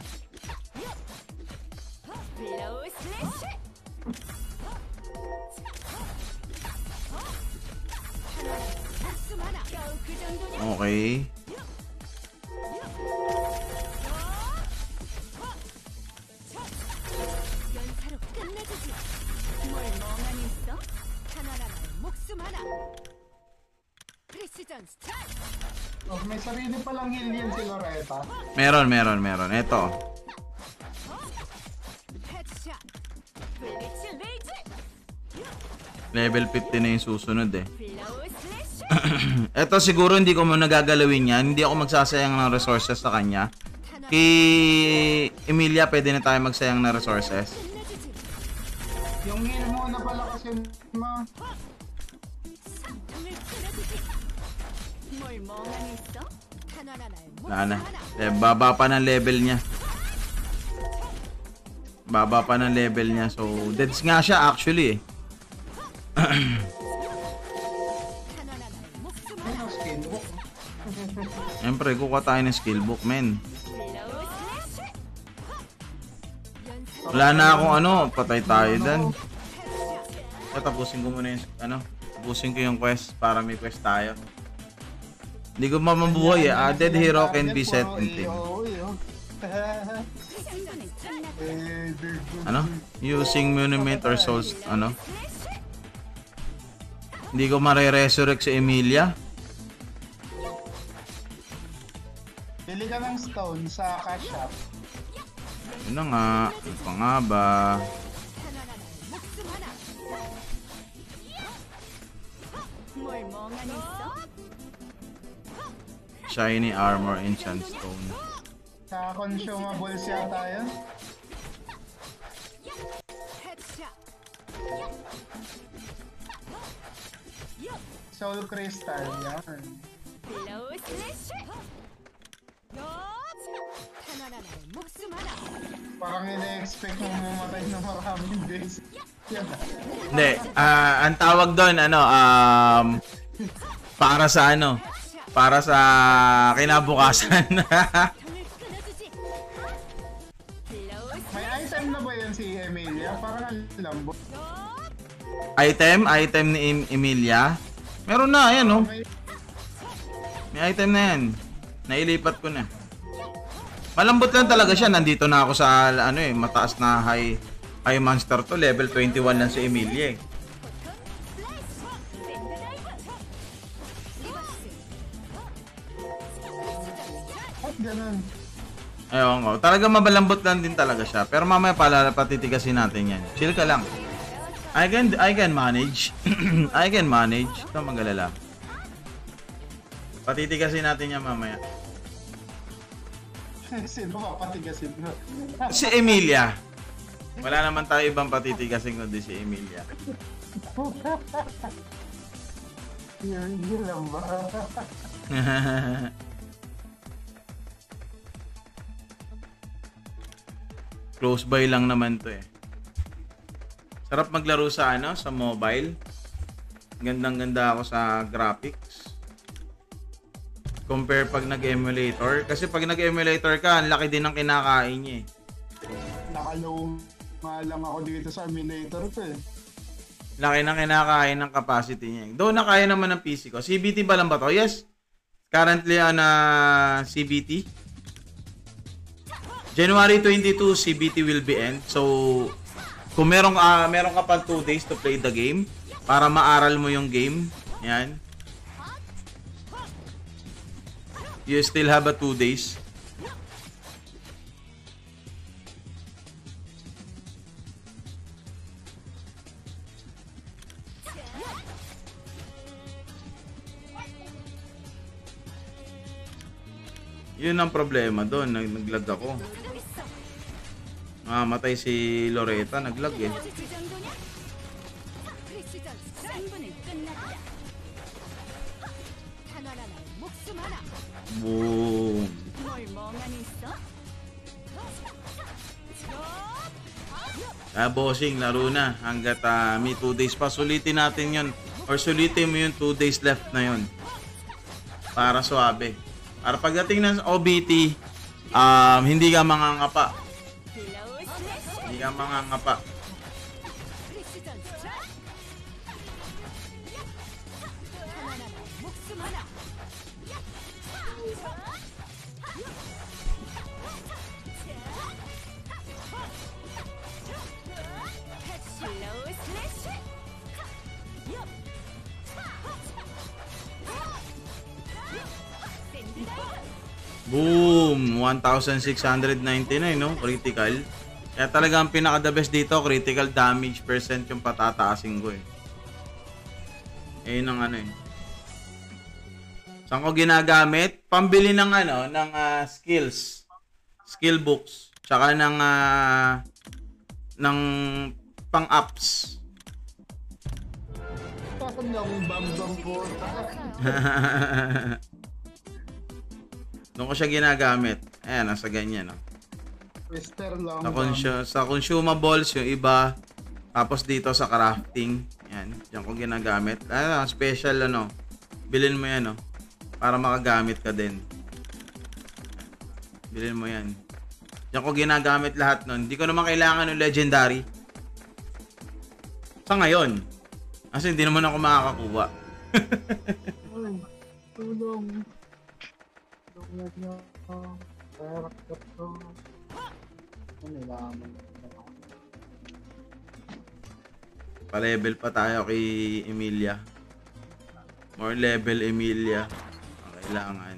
Okay. Oh, may sarili palang heal yan si Loretta. Meron. Ito. Level 50 na yung susunod eh. Ito siguro hindi ko mo nagagalawin yan. Hindi ako magsasayang ng resources sa kanya. Kay Emilia, pwede na tayo magsayang ng resources. Yung heal mo na pala kasi ma. Wala na. Baba pa ng level niya. Baba pa ng level niya. So, deads nga siya actually eh. Ano skin book? Siyempre, kukuha tayo ng skill book, men. Wala na akong ano, patay tayo dan. Tapusin ko muna yung, tapusin ko yung quest para may quest tayo. Hindi ko mamabuhay eh. A dead hero can be set in team. Using monument or souls, Hindi ko mare-resurrect si Emilia. Bili ka ng stone sa cash shop. Yun na nga. Ano pa nga ba? Shiny armor, enchant stone. Sa consumables yata yun. Soul crystal, yan. Parang ina-expect mo mamatay ng maraming days. Yan. Hindi, ang tawag doon, para sa kinabukasan. May item na ba yan si Emilia? Parang ang lambot. Item ni Emilia. Meron na, ayan oh. May item na yan. Nailipat ko na. Malambot lang talaga siya. Nandito na ako sa mataas na high monster to. Level 21 lang si Emilia eh. At ganun. Ayun ko. Talaga mabalambot lang din talaga siya. Pero mamaya patitigasin natin yan. Chill ka lang. I can manage. I can manage. Ito magalala. Patitigasin natin yan mamaya. Sino papatigasin mo? Si Emilia. Wala naman tayo ibang patitigasin kundi si Emilia. Yun lang ba? Close by lang naman to eh. Sarap maglaro sa sa mobile. Gandang-ganda ako sa graphics. Compare pag nag-emulator. Kasi pag nag-emulator ka, ang laki din ng kinakain niya eh. Nakaloong nga lang ako dito sa emulator ko eh. Laki ng kinakain ng capacity niya. Doon na kaya naman ng PC ko. CBT ba lang ba to? Yes. Currently on CBT. January 22, CBT will be end. So, kung meron ka pa 2 days to play the game para maaral mo yung game. Yan. You still have 2 days. Yun ang problema doon. Naglag ako. Matay si Loretta. Naglag eh. Boom. Bossing, laro na. Hanggat may 2 days pa. Sulitin natin yun. Or sulitin mo yung 2 days left na yun. Para suabe. Para pagdating ng OBT, hindi ka mangangapa. Hindi ka mangangapa. Boom! 1,699, no? Critical. Kaya talaga ang pinaka-the best dito, critical damage percent yung patataasin ko eh. Ayun ang ano eh. Saan ko ginagamit? Pambili ng ano, ng skills. Skill books. Tsaka ng pang-ups. Takot na akong bambang po. Doon ko siya ginagamit. Ayan, nasa ganyan, no? Twister lang. Sa consumables, yung iba. Tapos dito sa crafting. Yan, yan ko ginagamit. Special, ano. Bilhin mo yan, no? Para makagamit ka din. Bilhin mo yan. Yan ko ginagamit lahat nun. Hindi ko naman kailangan ng legendary. Sa ngayon. Kasi hindi naman ako makakakuha. Ay, tulong. Tulong niyo. Character to. Ano naman? Pa-level pa tayo kay Emilia. More level Emilia. Kailangan.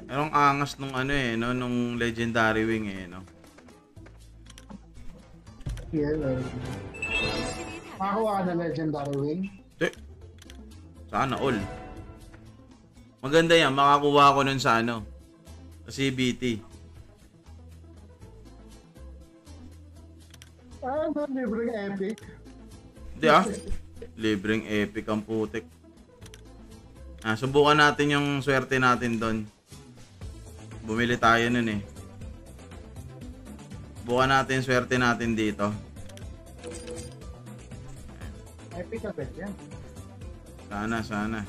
Anong angas nung ano eh, no? Nung legendary wing eh, no? Yeah, makakuha ka na legendary wing? Sana all. Maganda yan, makakuha ko nun sa ano, sa CBT. Ano, libreng epic? Hindi libreng epic ang putik. Subukan natin yung swerte natin doon. Bumili tayo nun eh. Subukan natin yung swerte natin dito. Epic agad yan. Sana.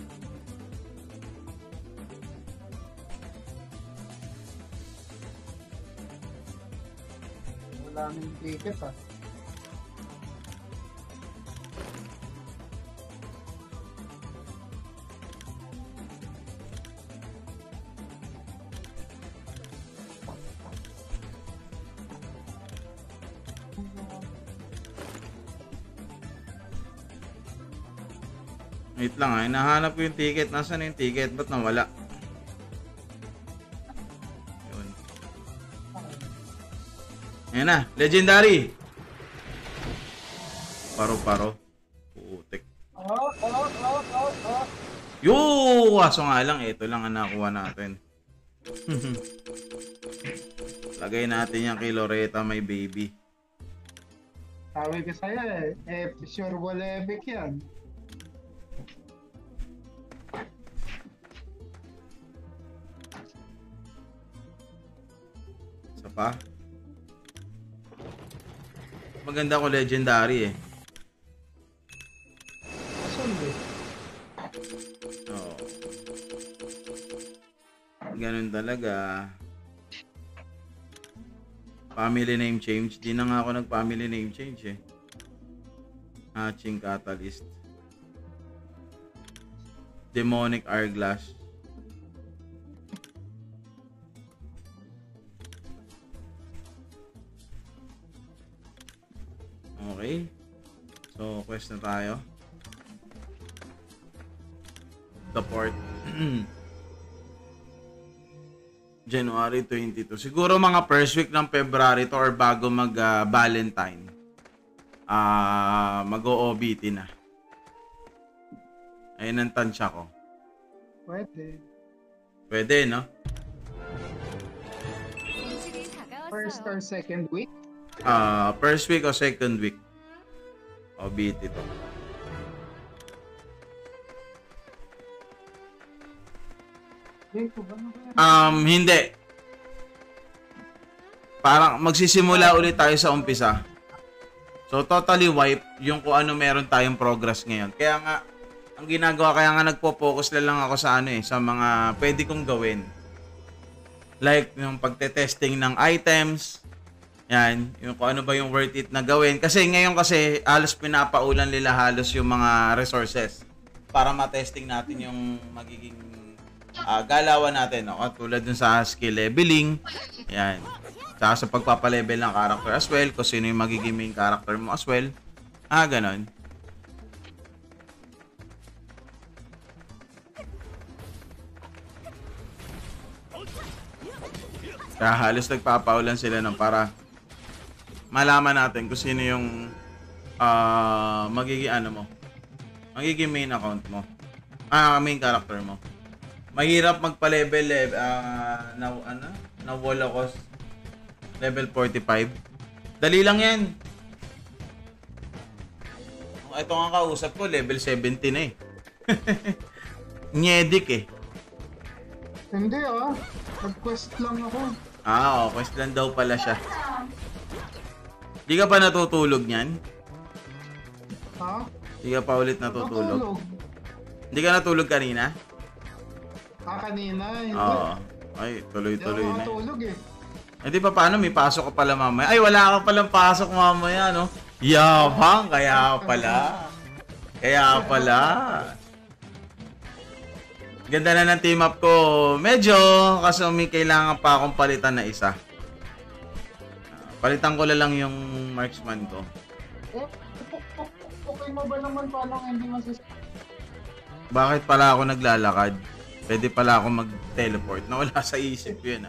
Wala nang ticket ah. Wait lang hinahanap ko yung ticket. Nasaan yung ticket? Ba't nawala? Yun. Ayan na, legendary. Paro. Putik. Yo! Kaso nga lang, ito lang ang nakuha natin. Lagay natin yung kay Loretta, my baby. Sabi ko sa'yo sure wala epic yan. Isa pa. Maganda ko legendary eh. Sunday. Oo. Ganun talaga. Family name change. Di na nga ako nag-family name change eh. Hatching Catalyst. Demonic Hourglass. Okay. So, quest na tayo. The port. January 22. Siguro mga first week ng February to or bago mag-Valentine. Mag-OBT na. Ayun ang tansya ko. Pwede, no? First or second week? First week o second week. OBT to. Hindi. Parang magsisimula ulit tayo sa umpisa. So, totally wipe yung kung ano meron tayong progress ngayon. Kaya nga, ang ginagawa, kaya nga nagpo-focus lang ako sa ano eh, sa mga pwede kong gawin. Like, yung pagte-testing ng items. Yan, yung kung ano ba yung worth it na gawin. Kasi ngayon kasi, halos pinapaulan nila halos yung mga resources para ma-testing natin yung magiging galawan natin, no? Tulad dun sa skill leveling, yan. Saka sa pagpapalevel ng character as well, kung sino yung magiging main character mo as well. Ganon. Kaya halos nagpapaulan sila ng para malaman natin kung sino yung magiging ano mo. Magiging main account mo. Main character mo. Mahirap magpa-level na wall ako level 45. Dali lang yan. Ito nga kausap ko, level 70 na eh. Nyedik eh. Hindi nag-quest lang ako. Quest lang daw pala siya. Di ka pa natutulog niyan? Ha? Di ka pa ulit natutulog? Natulog. Hindi ka natulog kanina? Kanina. Hindi. Oo. Ay, tuloy-tuloy Hindi na. ako matulog eh. Hindi pa paano, may pasok ka pala mamaya. Ay, wala ka palang pasok mamaya, no? Yabang, kaya pala. Kaya pala. Ganda na ng team up ko. Medyo, kasi may kailangan pa akong palitan na isa. Palitan ko lang yung marksman ko. Okay mo ba naman paano hindi Bakit pala ako naglalakad? Pwede pala ako mag-teleport. Nawala sa isip yun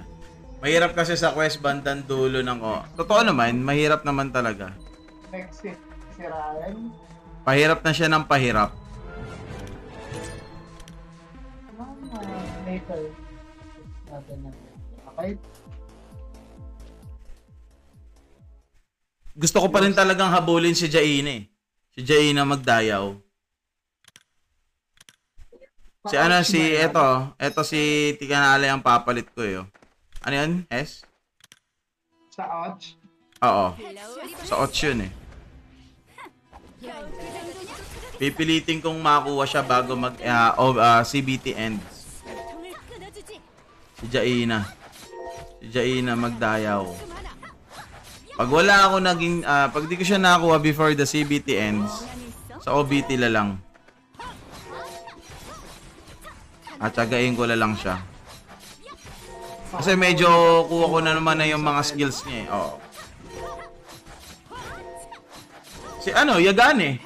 Mahirap kasi sa quest bandang dulo ng Totoo naman, mahirap naman talaga. si Ryan? Pahirap na siya ng pahirap. Later. Okay? Gusto ko pa rin talagang habulin si Jaina eh. Si Jaina magdayaw. Ito si Tiganale ang papalit ko eh. Ano yun? S? Sa Ouch? Oo. Sa Ouch yun eh. Pipilitin kong makuha siya bago mag CBT ends. Si Jaina. Si Jaina magdayaw. Pag wala ako pag di ko siya nakuha before the CBT ends, sa OBT la lang. At tsagain ko lang siya. Kasi medyo kuha ko na naman na yung mga skills niya eh. Si Yagane.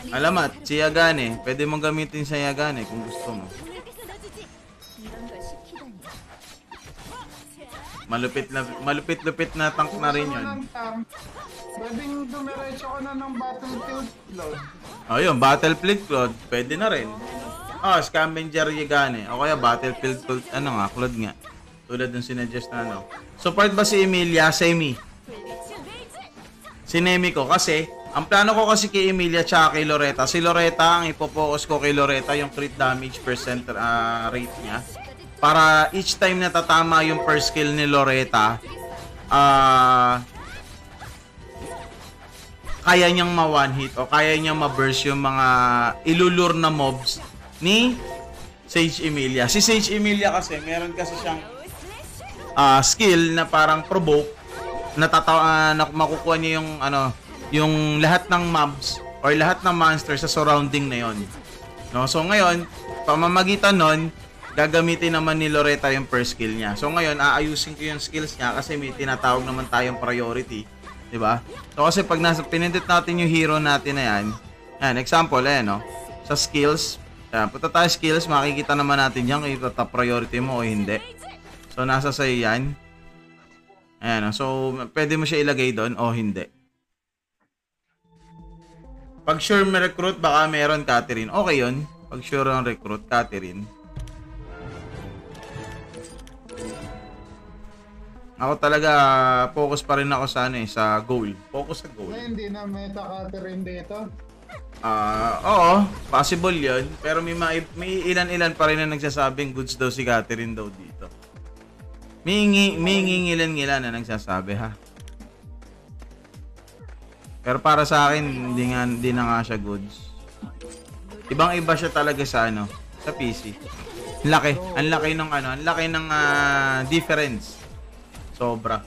Alamat, si Yagane. Pwede mong gamitin sa Yagane kung gusto mo. Malupit-lupit na tank na rin yun. Pwedeng dumiretso ko na ng Battlefield Cloud. Yun, Battlefield Cloud. Pwede na rin. Scavenger Yagane. O kaya Battlefield Cloud, Cloud nga. Tulad ng sinuggest na Support ba si Emilia? Semi. Sinemi ko kasi, ang plano ko kasi kay Emilia tsaka kay Loretta. Si Loretta, ang ipopokus ko kay Loretta, yung crit damage percent rate niya. Para each time na tatama yung first skill ni Loretta, kaya niyang ma-one hit o kaya niyang ma-burst yung mga ilulure na mobs ni Sage Emilia. Si Sage Emilia kasi, meron kasi siyang skill na parang provoke na makukuha niya yung yung lahat ng mobs or lahat ng monsters sa surrounding na yon. No? So ngayon, pamamagitan nun, gagamitin naman ni Loretta yung first skill niya. So ngayon, aayusin ko yung skills niya kasi may tinatawag naman tayong priority. Diba? So kasi pag pinindot natin yung hero natin na yan, example, sa skills, punta tayo skills, makikita naman natin yan kung ito top priority mo o hindi. So nasa sa'yo yan. Ayan, so pwede mo siya ilagay doon o hindi. Pag sure may recruit, baka meron Catherine. Okay yun. Pag sure ang recruit, Catherine. Ako talaga, focus pa rin ako sa sa goal. Focus sa goal. Hindi na meta Catherine dito. Oo, possible 'yun, pero may ilan-ilan pa rin na nagsasabing goods daw si Catherine daw dito. May ilan-ilan na nagsasabi ha. Pero para sa akin, hindi na nga siya goods. Ibang-iba siya talaga sa sa PC. Ang laki ng difference. Sobra.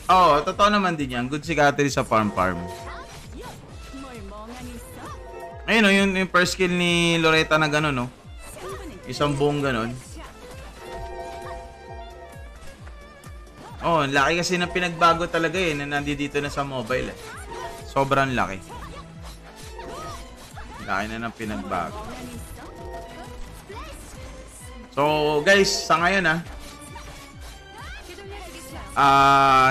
Totoo naman din yan. Good si Catherine sa farm. Ayun, yung first skill ni Loretta na gano'n, no? Isang buong gano'n. Laki kasi ng pinagbago talaga na nandito na sa mobile Sobrang laki. Laki na ng pinagbago. So guys, sa ngayon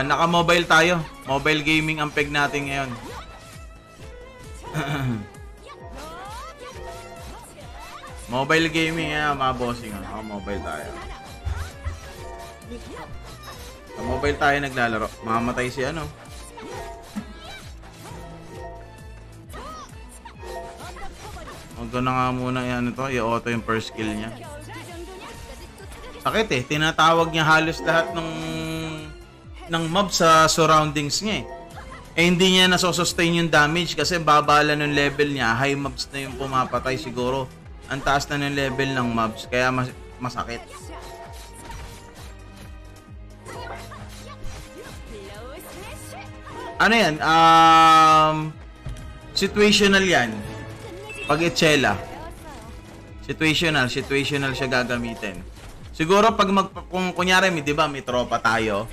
naka-mobile tayo. Mobile gaming ang peg natin ngayon. Mobile gaming mga bossing. Naka-mobile tayo. Sa mobile tayo naglalaro. Mamamatay si ano. Huwag na nga muna yan ito. I-auto yung first skill niya. Sakit eh. Tinatawag niya halos lahat ng mob sa surroundings niya eh. Hindi niya nasosustain yung damage kasi babala ng level niya. High mobs na yung pumapatay siguro. Ang taas na ng level ng mobs. Kaya masakit. Ano yan? Situational yan. Pag Echela. Situational siya gagamitin. Siguro pag kung kunyari di ba may tropa tayo.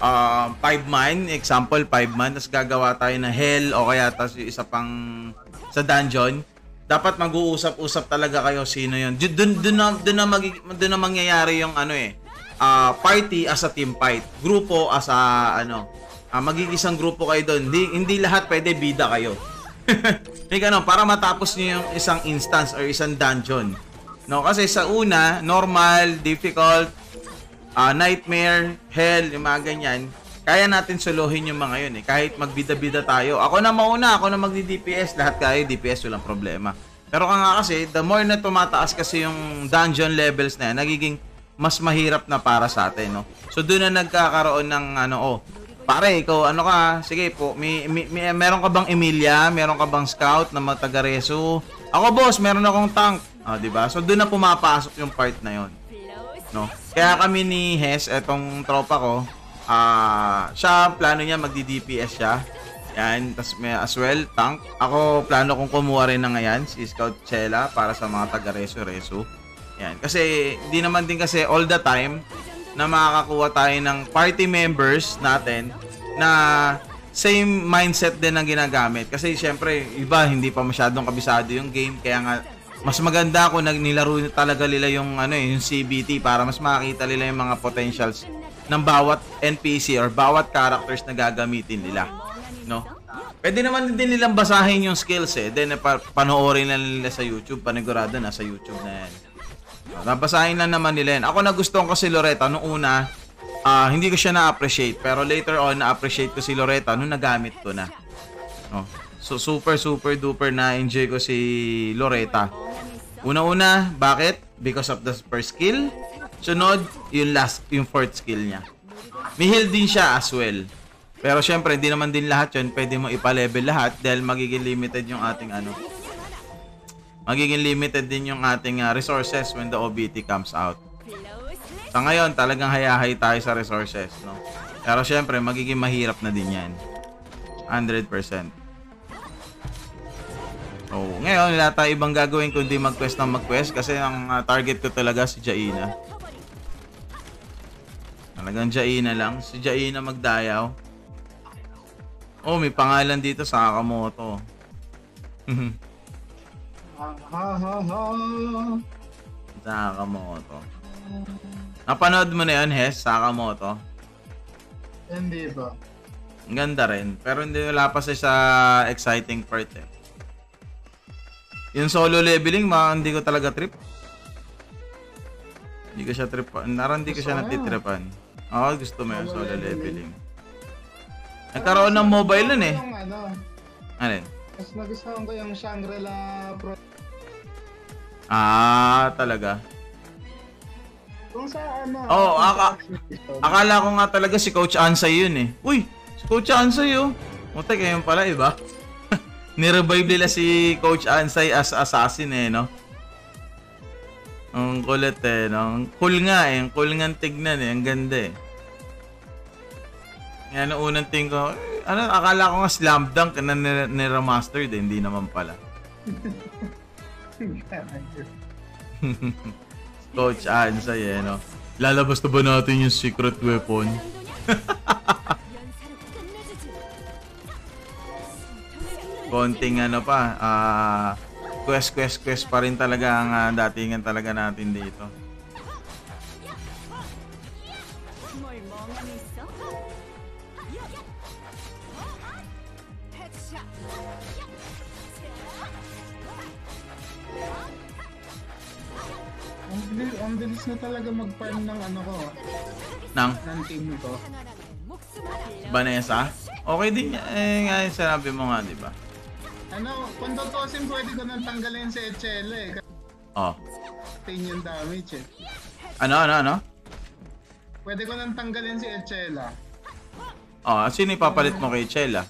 5 man, example 5 man, tapos gagawa tayo ng hell o kaya tapos isa pang sa dungeon. Dapat mag-uusap-usap talaga kayo sino yun. Doon na mangyayari yung party as a team fight. Grupo as a magiging isang grupo kayo doon. Hindi lahat pwede bida kayo. Para matapos niyo yung isang instance or isang dungeon. No, kasi sa una, normal, difficult, nightmare, hell, yung mga ganyan, kaya natin solohin yung mga yun eh. Kahit magbida-bida tayo. Ako na mauna, ako na magdi-DPS, lahat kayo DPS, walang problema. Pero kasi, the more na tumataas kasi yung dungeon levels na yan, nagiging mas mahirap na para sa atin, no? So doon na nagkakaroon ng pare, ikaw ka? Sige po, meron ka bang Emilia? Meron ka bang scout na taga-reso? Ako boss, meron akong tank. Diba? So doon na pumapasok yung part na yon. No? Kaya kami ni Hes, etong tropa ko, siya plano niya magdi-DPS siya. Yan, tas may as well tank. Ako plano kong kumuha rin ng ngayon si Scout Chela para sa mga taga-reso-reso. Yan, kasi hindi naman din kasi all the time na makakakuha tayo ng party members natin na same mindset din ang ginagamit. Kasi syempre, iba hindi pa masyadong kabisado yung game, kaya nga mas maganda kung nilaro talaga nila yung yung CBT para mas makakita nila yung mga potentials ng bawat NPC or bawat characters na gagamitin nila, no? Pwede naman din nilang basahin yung skills then panoorin na nila sa YouTube, panigurado na sa YouTube na yan. Nabasahin lang naman nila yan. Ako nagustuhan ko si Loretta nung una, hindi ko siya na-appreciate, pero later on na-appreciate ko si Loretta nung nagamit ko na, no? So super duper na enjoy ko si Loretta. Una-una, bakit? Because of the first skill. Sunod, yung fourth skill niya. May heal din siya as well. Pero syempre, hindi naman din lahat yun pwede mo ipa-level lahat dahil magiging limited yung ating magiging limited din yung ating resources when the OBT comes out. Sa ngayon, talagang hayahay tayo sa resources, no? Pero syempre, magiging mahirap na din yan. 100%. So, ngayon, wala tayo ibang gagawin kundi mag-quest ng mag-quest kasi ang target ko talaga si Jaina. Talagang Jaina lang. Si Jaina magdayaw. Oh, may pangalan dito sa Sakamoto. Sakamoto. Napanood mo na yun, Hes? Sakamoto? Hindi ba? Ang ganda rin. Pero wala pa sa exciting part eh. Yung solo leveling, hindi ko talaga trip. Hindi ko siya tripan. Hindi ko siya natitripan. Oo, gusto mo yung solo leveling. Nagkaroon ng mobile nun eh. Ano? Mas nagustuhan ko yung Shangri-La Pro. Talaga. Kung sa akala ko nga talaga si Coach Ansay yun eh. Uy, si Coach Ansay yun. Mutek, ngayon pala iba. Nirevive nila si Coach Ansay as assassin eh, no? Ang kulit eh, no? Ang cool nga eh. Ang cool nga tignan eh. Ang ganda eh. Yan ang unang tingin ko. Akala ko nga slam dunk na niremastered eh. Hindi naman pala. Coach Ansay eh, no? Lalabas na ba natin yung secret weapon? konting quest pa rin talaga ang datingan talaga natin dito. Ang bilis na talaga mag-farm ng ano ko. Ng team ko. Vanessa? Okay din nga yung sinabi mo nga, di ba? Ano, kung tutusin pwede ko nang tanggalin si Echela eh. Oh. Yung damage eh. Ano? Pwede ko nang tanggalin si Echela. Oh, sino ipapalit mo kay Chela?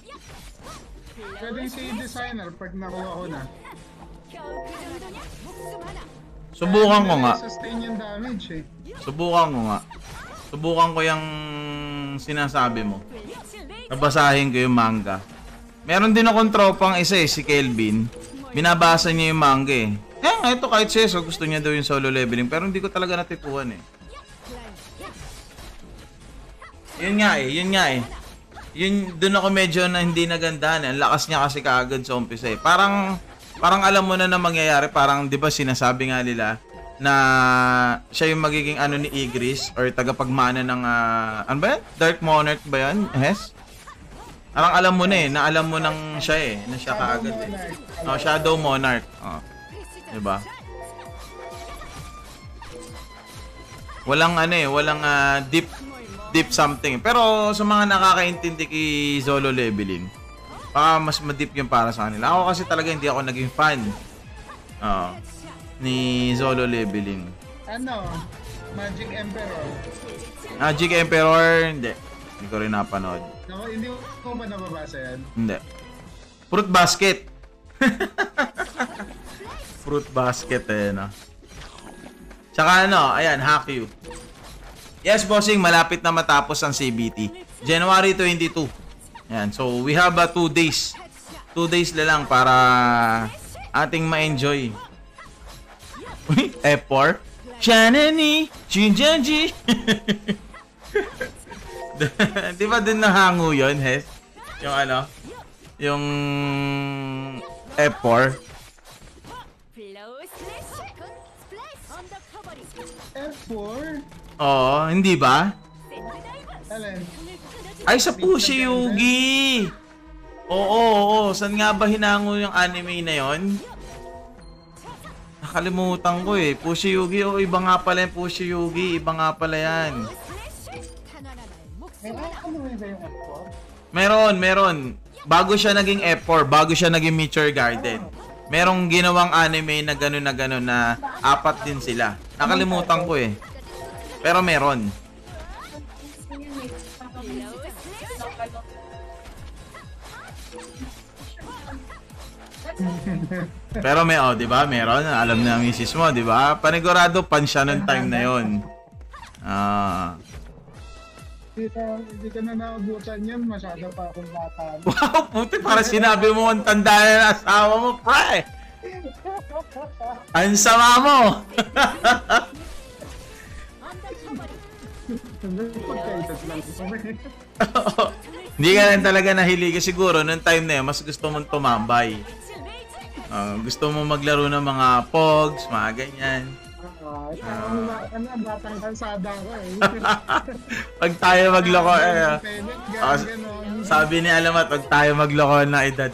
Pwede si designer pag nakuha ko na. Subukan ko nga. Sustain yung damage eh. Subukan ko yung sinasabi mo. Nabasahin ko yung manga. Meron din akong tropang isa si Kelvin. Binabasa niya yung manga eh. Ito kahit Seso, gusto niya daw yung solo leveling. Pero hindi ko talaga natituan eh. Yun nga eh. Doon ako medyo na hindi nagandahan eh. Ang lakas niya kasi kaagad sa umpisa eh. Parang alam mo na mangyayari. Parang di ba sinasabi nga nila na siya yung magiging ano ni Igris or tagapagmana ng ano ba yan? Dark Monarch ba yan? Yes? Parang alam mo na eh, na alam mo nang siya eh, na siya kaagad eh. Oh, Shadow Monarch. Oh. Diba? Walang walang deep something. Pero sa mga nakakaintindi kay solo leveling, baka mas ma-deep yung para sa kanila. Ako kasi talaga hindi ako naging fan. Ni solo leveling. Ano? Magic Emperor. Magic Emperor, hindi. Hindi ko rin napanood. Hindi ko ba nababasa yan? Hindi. Fruit Basket. Fruit Basket no. Tsaka ayan, Hack You. Yes, bossing, malapit na matapos ang CBT. January 22. Ayan, so we have 2 days. 2 days na lang para ating ma-enjoy. Uy, F4. Shanani, Jinjanji. Di ba din nahango yun, Hes? Yung yung F4. F4? Oo, hindi ba? Alin? Ay, sa Pushi Yugi! Oo. Saan nga ba hinango yung anime na yon? Nakalimutan ko eh. Pushi Yugi, iba nga pala yung Pushi Yugi. Iba nga pala yan. Meron. Bago siya naging F4, bago siya naging Meteor Garden, merong ginawang anime na gano'n na 4 din sila. Nakalimutan ko eh. Pero meron. Pero di ba? Meron. Alam na ang misis mo, di ba? Panigurado pan siya nung time na 'yon. Hindi ka na naabutan yun. Masyado pa akong bata. Wow, puti. Para sinabi mo ang tanda na asawa mo, pre. Ang sama mo. Hindi ka rin talaga nahilig. Siguro, nung time na yun, mas gusto mong tumambay. Gusto mong maglaro ng mga pogs, mga ganyan. Batang kalsada ko eh. Pag tayo magloko sabi ni Alamat, pag tayo magloko na edad.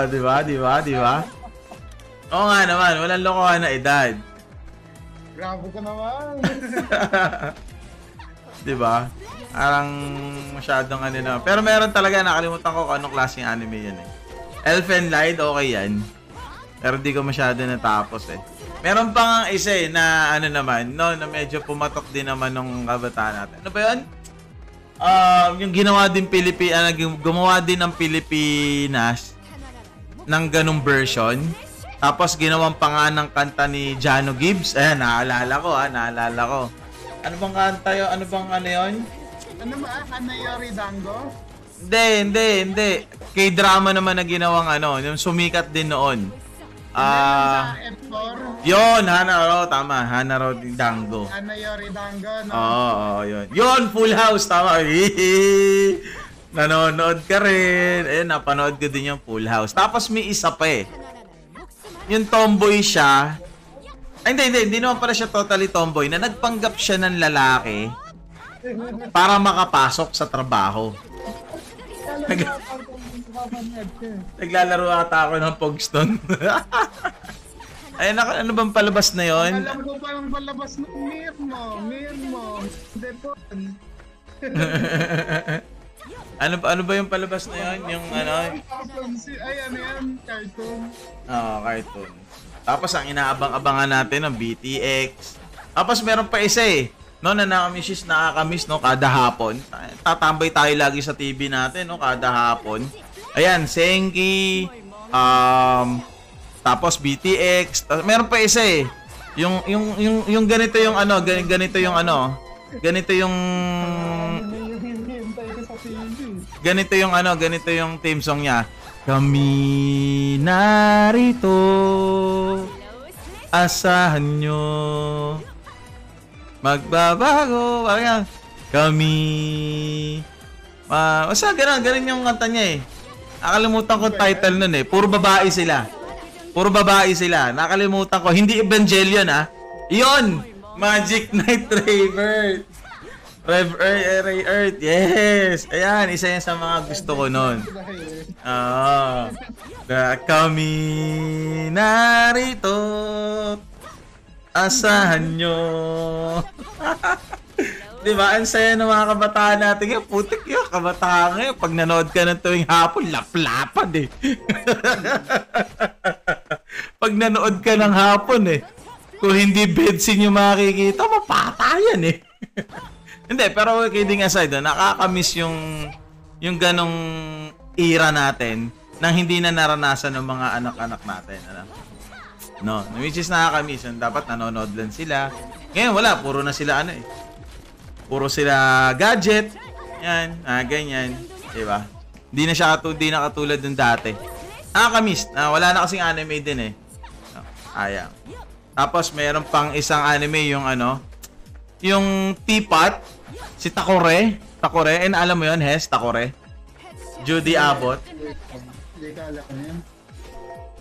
Di ba? Oo nga naman, walang lokohan na edad. Grabe ka naman. Di ba? Parang masyadong na. Pero meron talaga, nakalimutan ko kung anong klaseng anime yan eh. Elfen Lied, okay yan. Pero di ko masyado natapos eh. Meron pa nga isa eh na naman, na medyo pumatok din naman nung kabataan natin. Ano ba yun? Yung ginawa din gumawa din ng Pilipinas ng ganung version. Tapos ginawang pa nga ng kanta ni Jano Gibbs. Ayan, naalala ko. Ano bang kanta yun? Ano yun? Ano ba? Hanayori Dango? Hindi. K-drama naman na ginawang yung sumikat din noon. Yun, tama. Hanayori Dango. Hanayori Dango, no? Oo, yun. Yun, Full House, tama. Nanonood ka rin. Ayun, napanood ko din yung Full House. Tapos may isa pa eh. Yung tomboy siya. Ay, hindi naman pala siya totally tomboy. Na nagpanggap siya ng lalaki para makapasok sa trabaho. Naglalaro ata ako ng Pogston. Ay, ano bang palabas na yon? Alam ko pa yung palabas ng Mirmo. Depon. Ano ba yung palabas na yon? Yung ano? Ay, ano yan? Cartoon. Oo, cartoon. Tapos ang inaabang-abangan natin ng BTX. Tapos meron pa isa eh. No, na nakakamiss, no, kada hapon. Tatambay tayo lagi sa TV natin, no, kada hapon. Ayan, Senki, tapos BTX. Meron pa isa eh. Yung ganito yung ano, ganito yung ano. Ganito yung ganito yung theme song niya. Kami narito, asahan nyo, magbabago, parang kami. Basta ganun yung kanta niya eh. Nakalimutan ko title nun eh. Puro babae sila. Nakalimutan ko. Hindi Evangelion ah. Iyon! Magic Knight Ravert. Ray Earth. Yes! Ayan, isa yan sa mga gusto ko nun. Kami narito, asahan nyo. Diba? Ang saya ng mga kabataan natin. Putik yun, kabataan ngayon. Pag nanood ka ng tuwing hapon, laplapad eh. Pag nanood ka ng hapon eh, kung hindi bedsin yung makikita, mapatayan eh. Hindi, pero kidding aside, nakakamiss yung ganong era natin nang hindi na naranasan ng mga anak-anak natin. Ano? No, which is nakakamiss. Dapat nanonood lang sila. Ngayon wala, puro na sila ano eh. Puro sila gadget. Yan, ganyan. Diba? Hindi na katulad ng dati. Nakakamiss. Wala na kasing anime din eh. No, ayang. Tapos mayroon pang isang anime yung ano, yung Teapot. Si Takore. And alam mo yun, Hes? Takore. Judy Abbott. Hindi ka alam yan.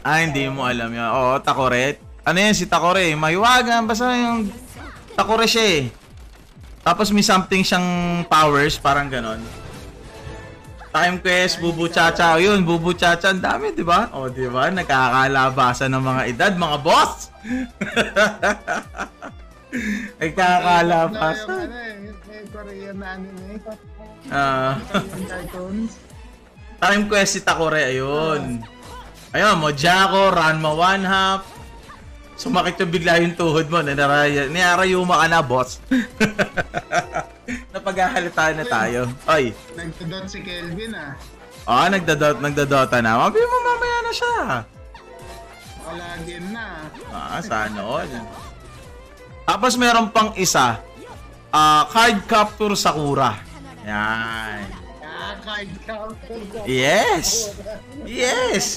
Hindi mo alam yun. Oo, Takore. Ano yan si Takore? Mahiwagan. Basta yung Takore siya eh. Tapos may something siyang powers. Parang ganon. Time Quest, Bubu Chacha. Yun, Bubu Chacha. Ang dami, di ba? O, di ba? Nagkakalabasan ng mga edad, mga boss. Nagkakalabasan. Korean na anime. Cartoons. Time Quest si Takore, ayun. Ayun, Mojako, Ranma 1/2. Sumakit yung bigla yung tuhod mo. Niyarayuma ka na, boss. Napaghahalata na tayo. Oy. Nagdodot si Kelvin ah. Nagdodota na. Mabi mo mamaya na siya. Palagin na. Sana all. Tapos meron pang isa. Card Capture Sakura. Yan. Card Capture. Yes.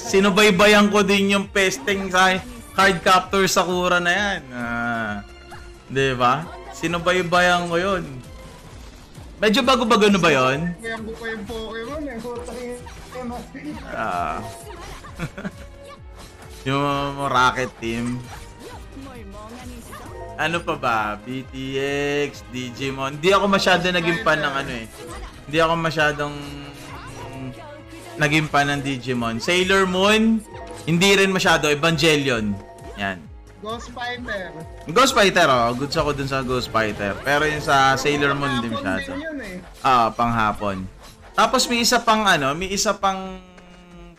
Sinubaybayan ko din yung pesting sa Card Capture Sakura na yan. Di ba? Sinubaybayan ko yun. Medyo bago-bago na ba yun? Kaya ko pa yung Pokemon eh. Yung Rocket Team. Ano pa ba? BTX, Digimon. Hindi ako masyado naging fan ng ano eh. Hindi ako masyadong naging fan ng Digimon. Sailor Moon, hindi rin masyado. Evangelion. Yan. Ghost Fighter. Ghost Fighter, oh. Goods ako dun sa Ghost Fighter. Pero yung sa Sailor Moon, hindi masyado. Panghapon. Tapos may isa pang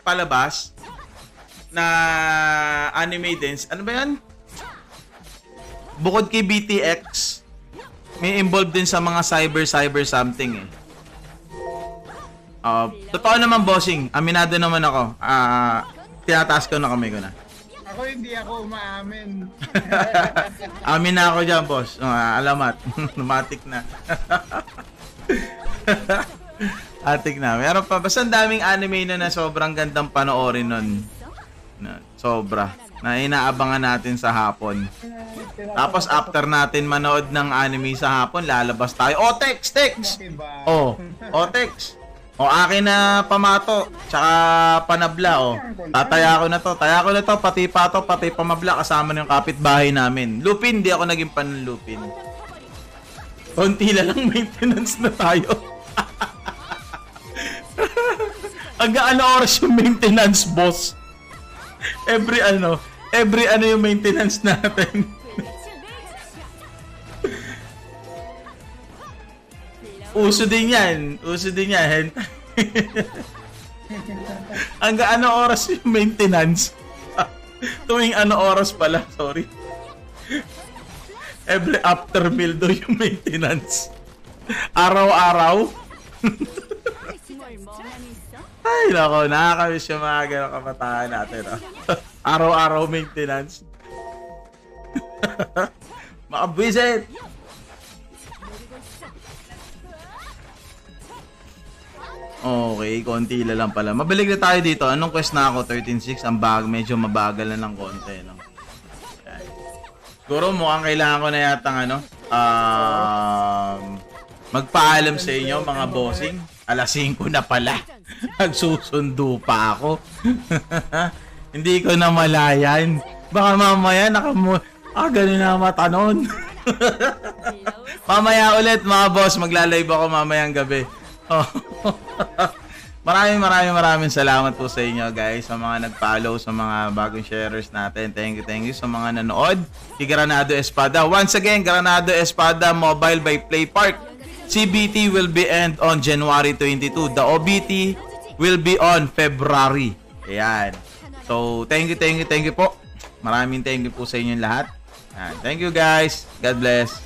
palabas na anime dance. Ano ba yan? Bukod kay BTX, may involved din sa mga cyber something eh. Totoo naman, bossing. Aminado naman ako. Tinataas ko na kamay ko na. Ako hindi ako umaamin. Amin na ako dyan, boss. Alamat. Matik na. Atik na. Meron pa. Basta ang daming anime na sobrang gandang panoorin nun. Sobra. Na inaabangan natin sa hapon. Tapos after natin manood ng anime sa hapon, lalabas tayo. Text! O akin na pamato, tsaka panabla, o. Tataya ko na to. Taya ko na to, pati pato, pati pamabla, kasama ng kapitbahay namin. Lupin, di ako naging panlupin. Konti lang maintenance na tayo. Hanggang ano oras yung maintenance, boss? Every ano yung maintenance natin. Uso din yan. Hanggang ano oras yung maintenance? Tuwing ano oras pala, sorry. Every after meal do yung maintenance. Araw-araw. Ay, nako, nakakamiss yung mga ganong kabataan natin. Oh. Araw-araw maintenance. Makabwisit! Okay, konti lang pala. Mabalik na tayo dito. Anong quest na ako? 13.6. Ang medyo mabagal na ng konti. No? Siguro mukhang kailangan ko na yatang magpaalam sa inyo mga bossing. Alas 5 na pala. Nagsusundo pa ako. Hindi ko na malayan. Baka mamaya ganun na mata nun. Mamaya ulit mga boss. Magla-live ako mamayang gabi. Maraming salamat po sa inyo guys, sa mga nag-follow, sa mga bagong sharers natin. Thank you sa mga nanood. Si Granado Espada. Once again, Granado Espada Mobile by PlayPark. CBT will be end on January 22. The OBT will be on February. Ayan. So, thank you po. Maraming thank you po sa inyo lahat. Ayan. Thank you guys. God bless.